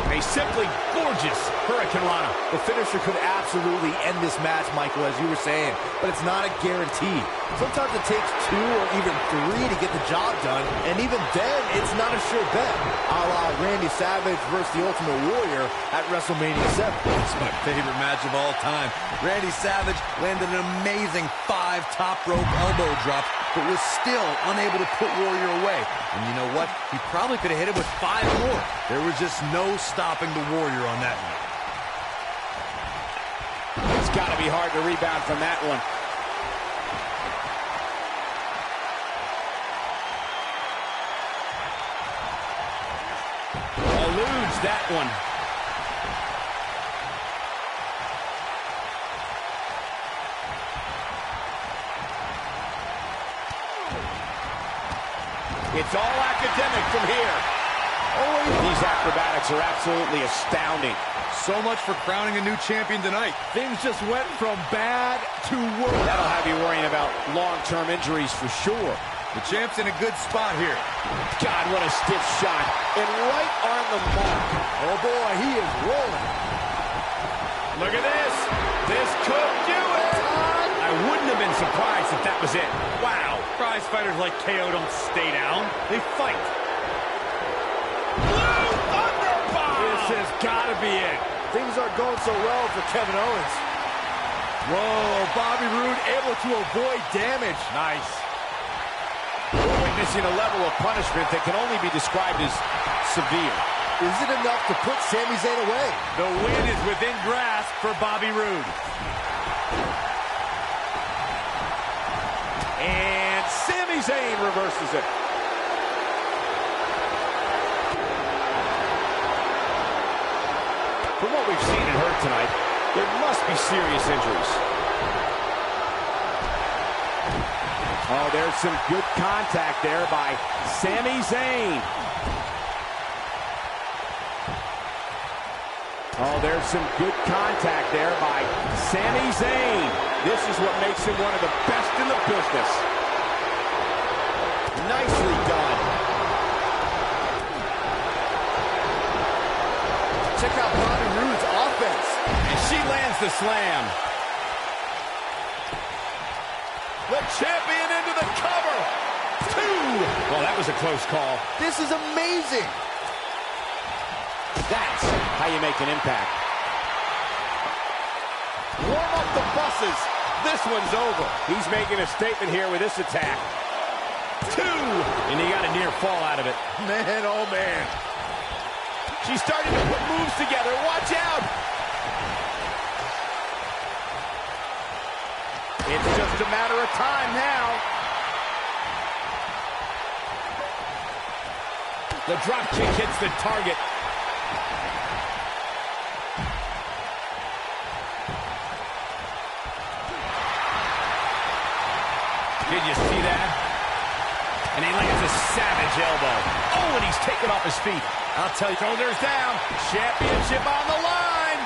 A simply gorgeous Hurricane Rana. The finisher could absolutely end this match, Michael, as you were saying, but it's not a guarantee. Sometimes it takes 2 or even 3 to get the job done, and even then, it's not a sure bet. A la Randy Savage versus the Ultimate Warrior at WrestleMania 7. It's my favorite match of all time. Randy Savage landed an amazing 5 top rope elbow drops, but was still unable to put Warrior away. And you know what? He probably could have hit him with 5 more. There was just no stopping the Warrior on that night. It's got to be hard to rebound from that one. Eludes that one. It's all academic from here. Oh, these acrobatics are absolutely astounding. So much for crowning a new champion tonight. Things just went from bad to worse. That'll have you worrying about long-term injuries for sure. The champ's in a good spot here. God, what a stiff shot. And right on the mark. Oh boy, he is rolling. Look at this. This could do it. I wouldn't have been surprised if that was it. Wow. Prize fighters like KO don't stay down. They fight. Blue Thunderbomb. This has got to be it. Things aren't going so well for Kevin Owens. Whoa, Bobby Roode able to avoid damage. Nice. We're witnessing a level of punishment that can only be described as severe. Is it enough to put Sami Zayn away? The win is within grasp for Bobby Roode. And Sami Zayn reverses it. From what we've seen and heard tonight, there must be serious injuries. Oh, there's some good contact there by Sami Zayn. Oh, there's some good contact there by Sami Zayn. This is what makes him one of the best in the business. Nicely done. Check out Bobby Roode's offense. And she lands the slam. The champion into the cover. 2. Well, that was a close call. This is amazing. That's how you make an impact. Warm up the buses. This one's over. He's making a statement here with this attack. 2. And he got a near fall out of it. Man, oh man. She's starting to put moves together. Watch out. It's just a matter of time now. The drop kick hits the target. Did you see that? And he lands a savage elbow. Oh, and he's taken off his feet. I'll tell you. Shoulders down. Championship on the line.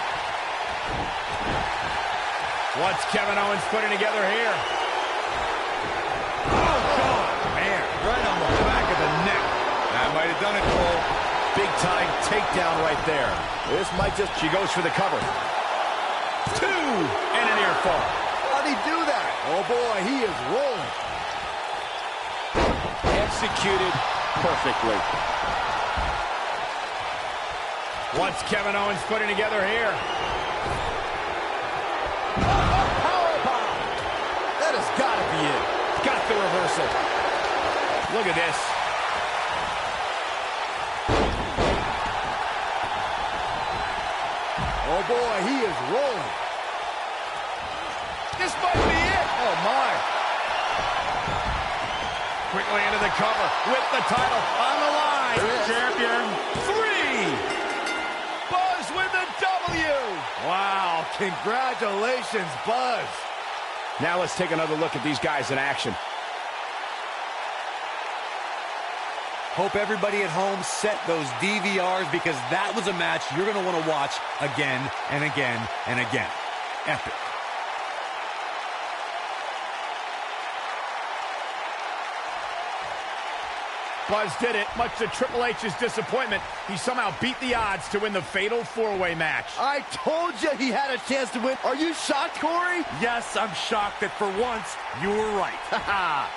What's Kevin Owens putting together here? Oh, God. Man, right on the back of the neck. That might have done it, Cole. Big time takedown right there. This might just... She goes for the cover. 2. And a near fall. How'd he do that? Oh boy, he is rolling. Executed perfectly. What's Kevin Owens putting together here? Powerbomb. That has got to be it. Got the reverse reversal. Look at this. Oh, boy, he is rolling. This might be it. Oh, my. Quickly into the cover with the title on the line. Champion. 3. Buzz with the W. Wow, congratulations, Buzz. Now let's take another look at these guys in action. Hope everybody at home set those DVRs because that was a match you're going to want to watch again and again and again. Epic. Buzz did it, much to Triple H's disappointment. He somehow beat the odds to win the fatal four-way match. I told you he had a chance to win. Are you shocked, Corey? Yes, I'm shocked that for once you were right.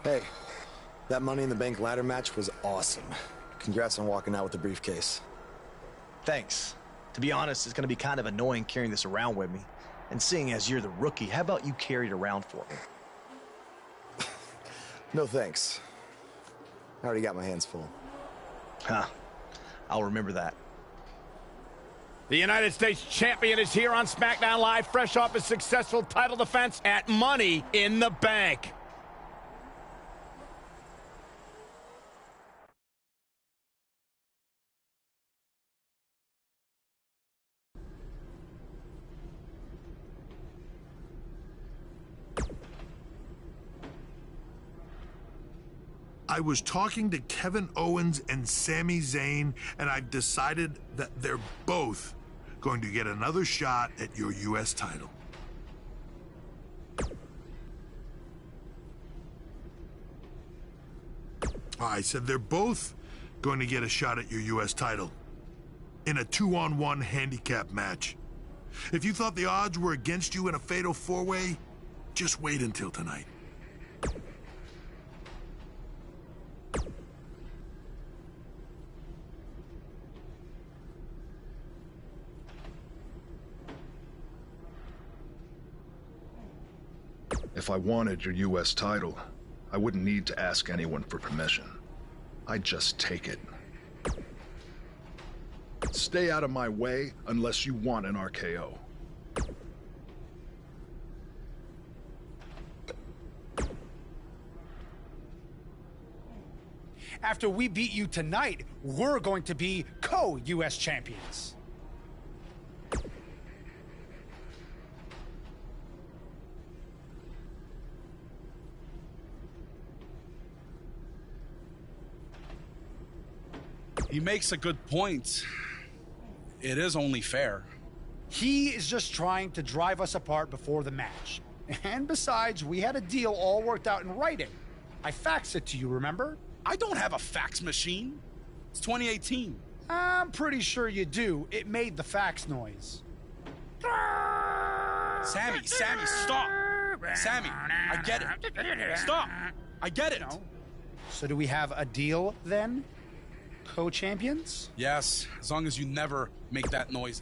Hey, that Money in the Bank ladder match was awesome. Congrats on walking out with the briefcase. Thanks. To be honest, it's going to be kind of annoying carrying this around with me. And seeing as you're the rookie, how about you carry it around for me? No thanks. I already got my hands full. Huh. I'll remember that. The United States champion is here on SmackDown Live, fresh off his successful title defense at Money in the Bank. I was talking to Kevin Owens and Sami Zayn, and I've decided that they're both going to get another shot at your U.S. title. I said they're both going to get a shot at your U.S. title in a 2-on-1 handicap match. If you thought the odds were against you in a fatal four-way, just wait until tonight. If I wanted your U.S. title, I wouldn't need to ask anyone for permission. I'd just take it. Stay out of my way unless you want an RKO. After we beat you tonight, we're going to be co-U.S. champions. He makes a good point. It is only fair. He is just trying to drive us apart before the match. And besides, we had a deal all worked out in writing. I faxed it to you, remember? I don't have a fax machine. It's 2018. I'm pretty sure you do. It made the fax noise. Sammy, stop. Sammy, I get it. Stop. I get it. So do we have a deal then? Co-champions? Yes, as long as you never make that noise.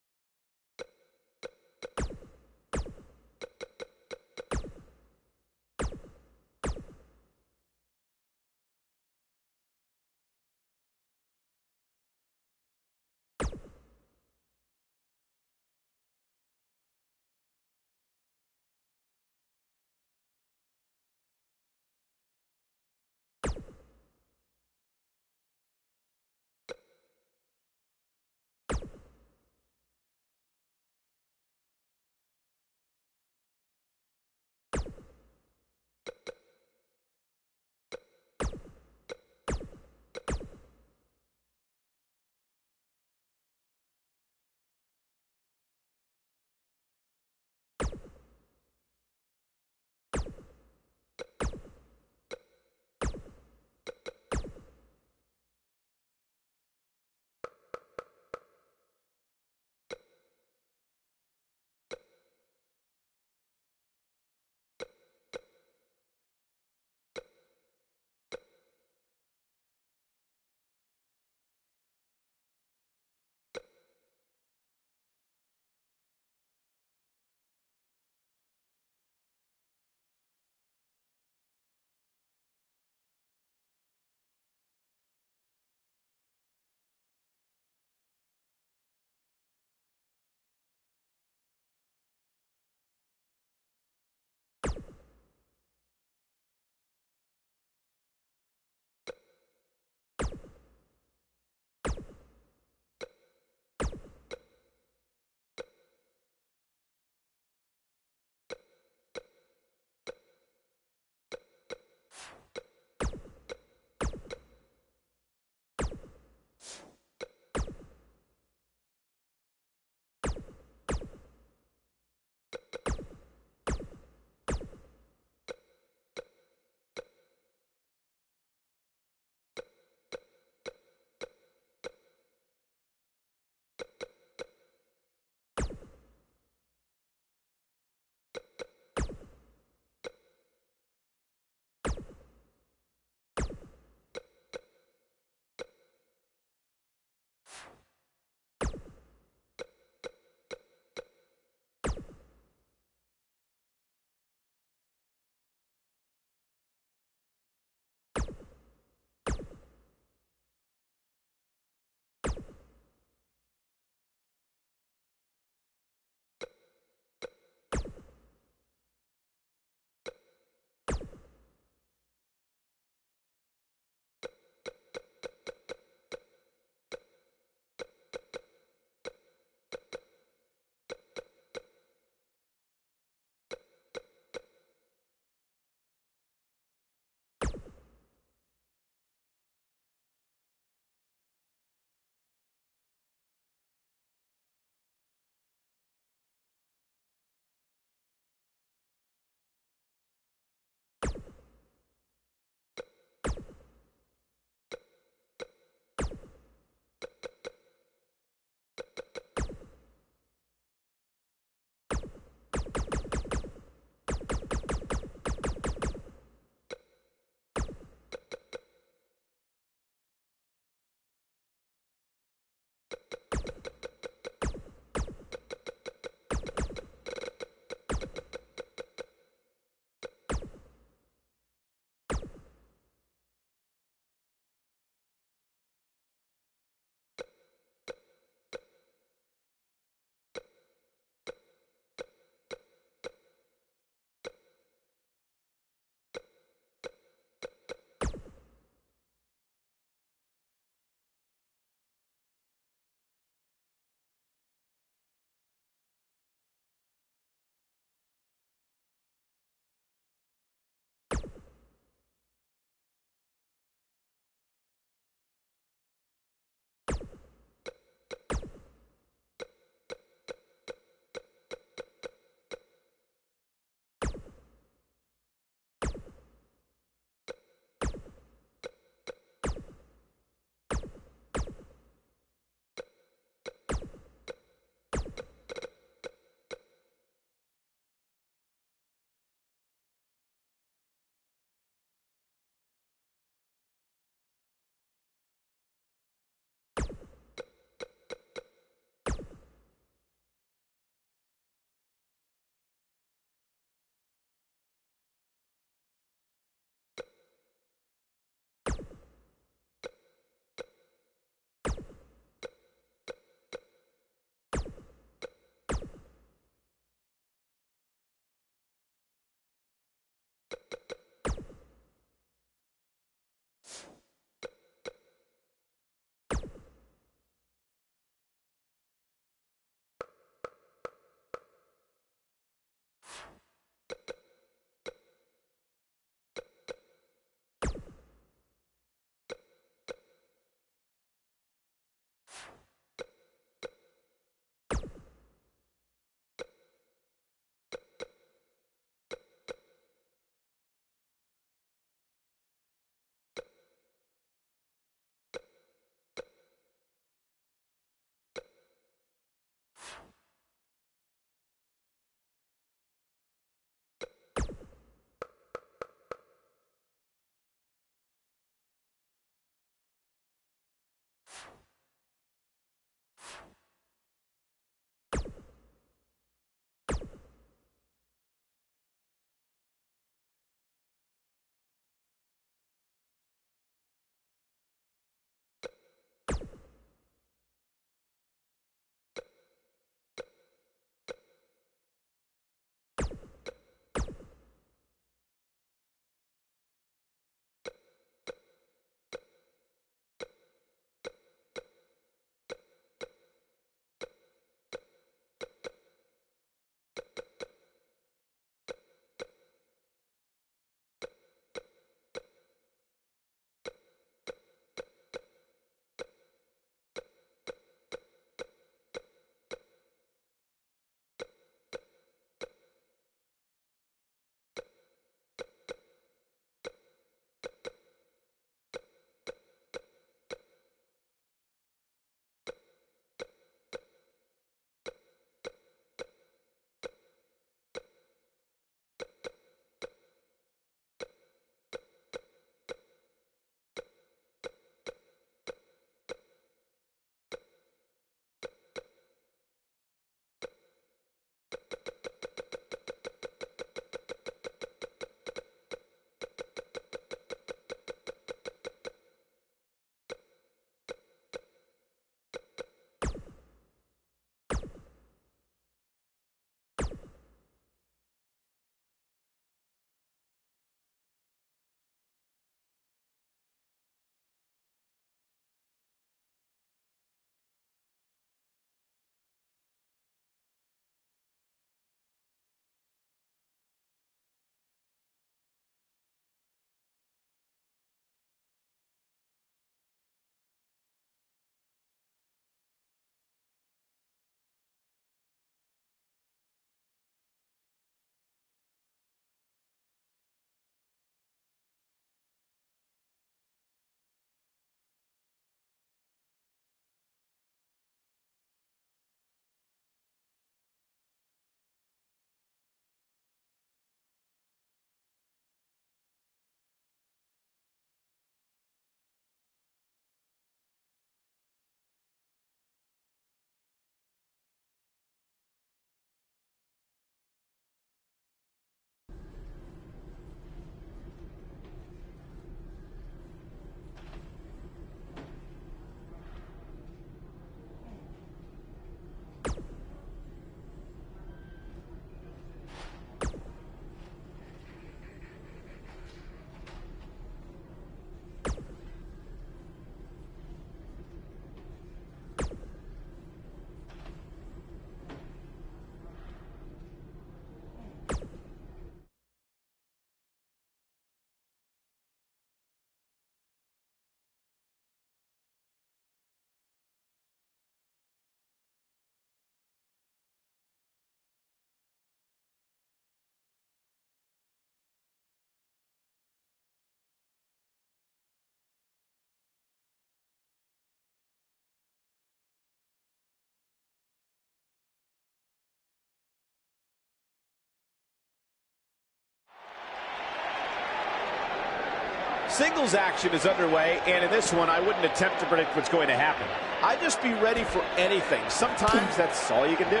singles action is underway, and in this one, I wouldn't attempt to predict what's going to happen. I'd just be ready for anything. Sometimes that's all you can do.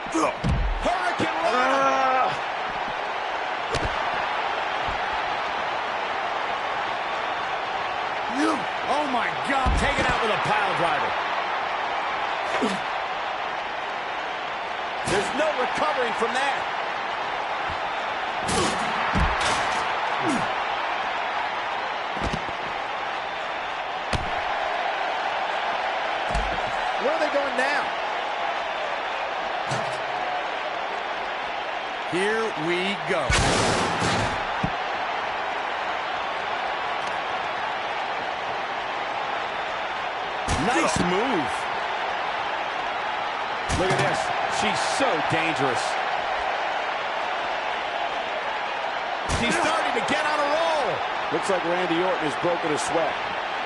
Hurricane Rana! Oh my God, taken out with a pile driver. There's no recovering from that. Where are they going now? Here we go. Nice move. Look at this. She's so dangerous. She's starting to get on a roll. Looks like Randy Orton has broken a sweat.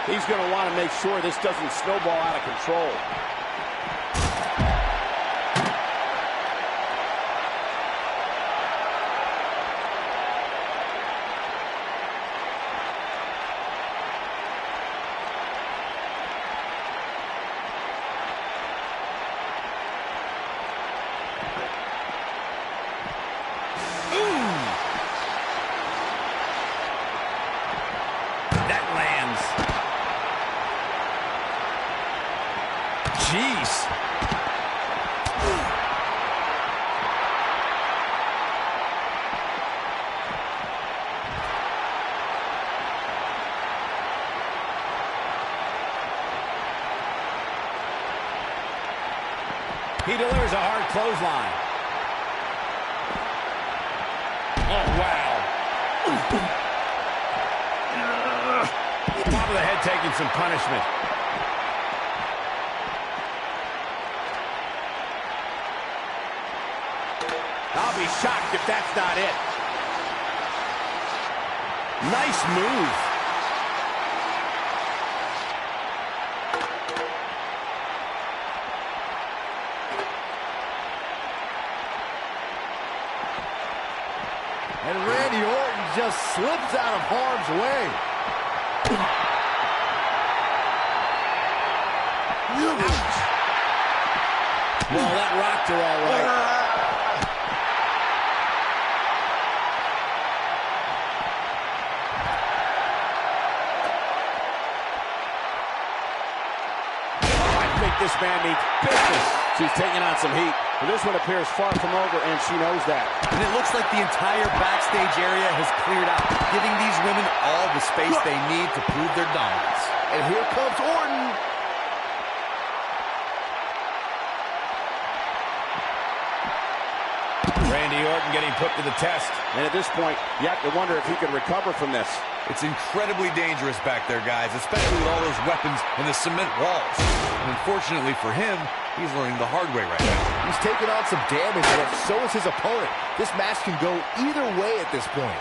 He's going to want to make sure this doesn't snowball out of control. Jeez. He delivers a hard clothesline. Oh, wow. Top of the head taking some punishment. I'll be shocked if that's not it. Nice move. And Randy Orton just slips out of harm's way. Ouch. Well, that rocked her all right. This man needs business. She's taking on some heat. But this one appears far from over, and she knows that. And it looks like the entire backstage area has cleared out, giving these women all the space they need to prove their dominance. And here comes Orton. Randy Orton getting put to the test. And at this point, you have to wonder if he can recover from this. It's incredibly dangerous back there, guys, especially with all those weapons and the cement walls. And unfortunately for him, he's learning the hard way right now. He's taking on some damage, but so is his opponent. This match can go either way at this point.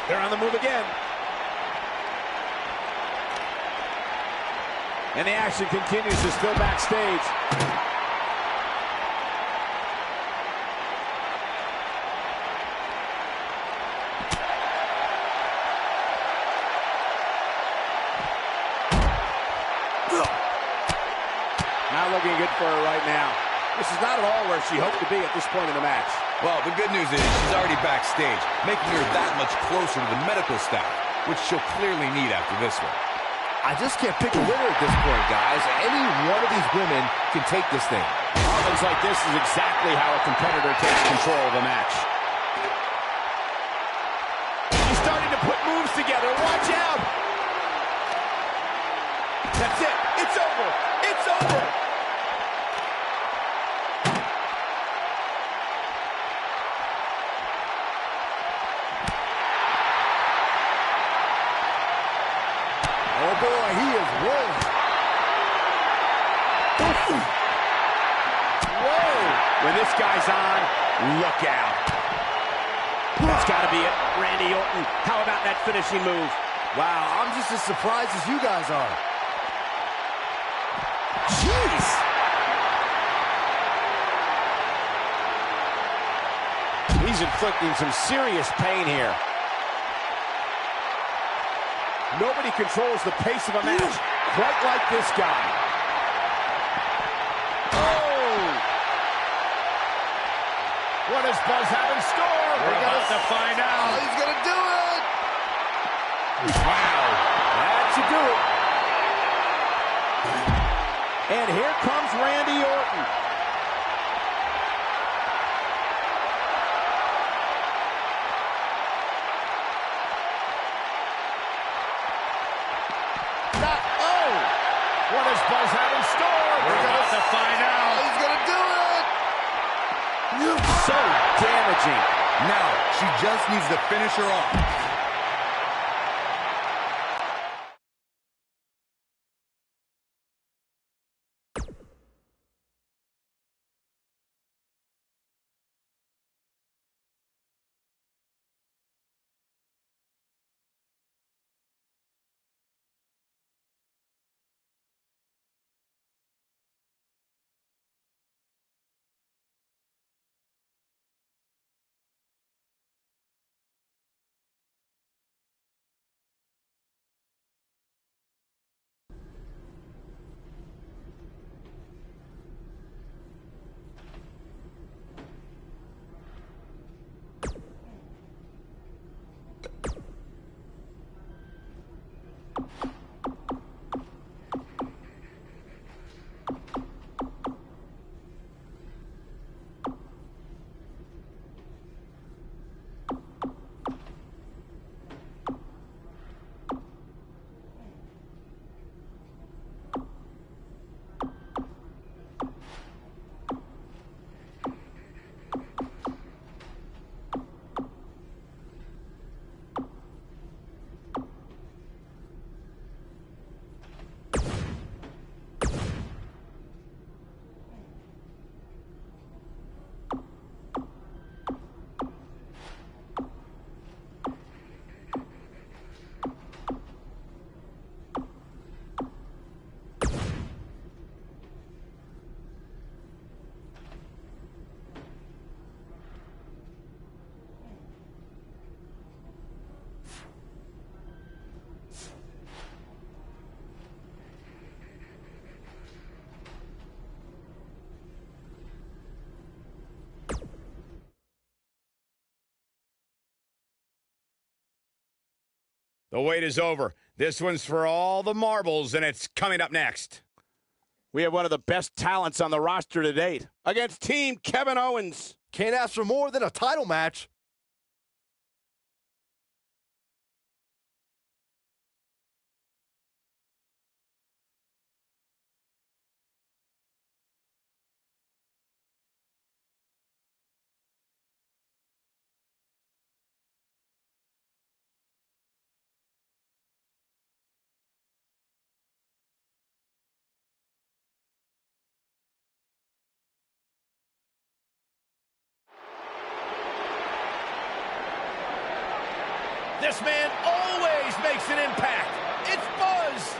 They're on the move again. And the action continues. They're still backstage. Not looking good for her right now. This is not at all where she hoped to be at this point in the match. Well, the good news is she's already backstage, making her that much closer to the medical staff, which she'll clearly need after this one. I just can't pick a winner at this point, guys. Any one of these women can take this thing. Moments like this is exactly how a competitor takes control of a match. She's starting to put moves together. Watch out! That's it. It's over. It's over. Oh boy, he is rolling. Whoa! When this guy's on, look out. That's got to be it. Randy Orton, how about that finishing move? Wow, I'm just as surprised as you guys are. Jeez! He's inflicting some serious pain here. Nobody controls the pace of a match quite like this guy. Oh! What does Buzz have in store? We're about to find out. Oh, he's gonna do it! Wow. That should do it. And here comes Randy Orton. What does Buzz have in store? We're about to find out. He's gonna do it! So damaging. Now, she just needs to finish her off. The wait is over. This one's for all the marbles, and it's coming up next. We have one of the best talents on the roster to date against Team Kevin Owens. Can't ask for more than a title match. This man always makes an impact. It's Buzz.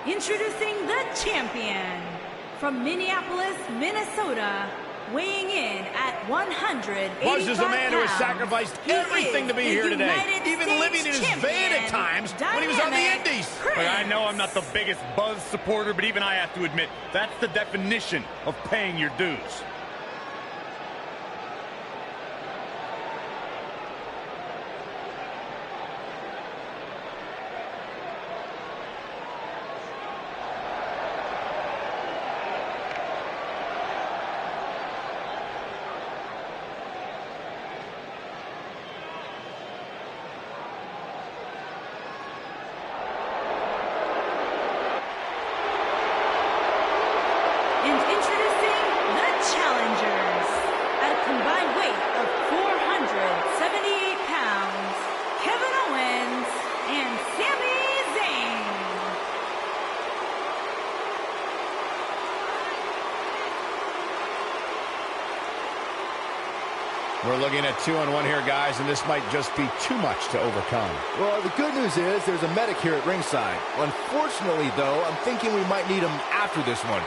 Introducing the champion from Minneapolis, Minnesota, weighing in at 185 Buzz is a man who has pounds. sacrificed He everything to be is here the today, United even States living in his van at times when he was on the Dynamic Indies. Prince. Look, I know I'm not the biggest Buzz supporter, but even I have to admit, that's the definition of paying your dues. And introducing the challenger We're looking at 2-on-1 here, guys, and this might just be too much to overcome. Well, the good news is there's a medic here at ringside. Unfortunately, though, I'm thinking we might need him after this one.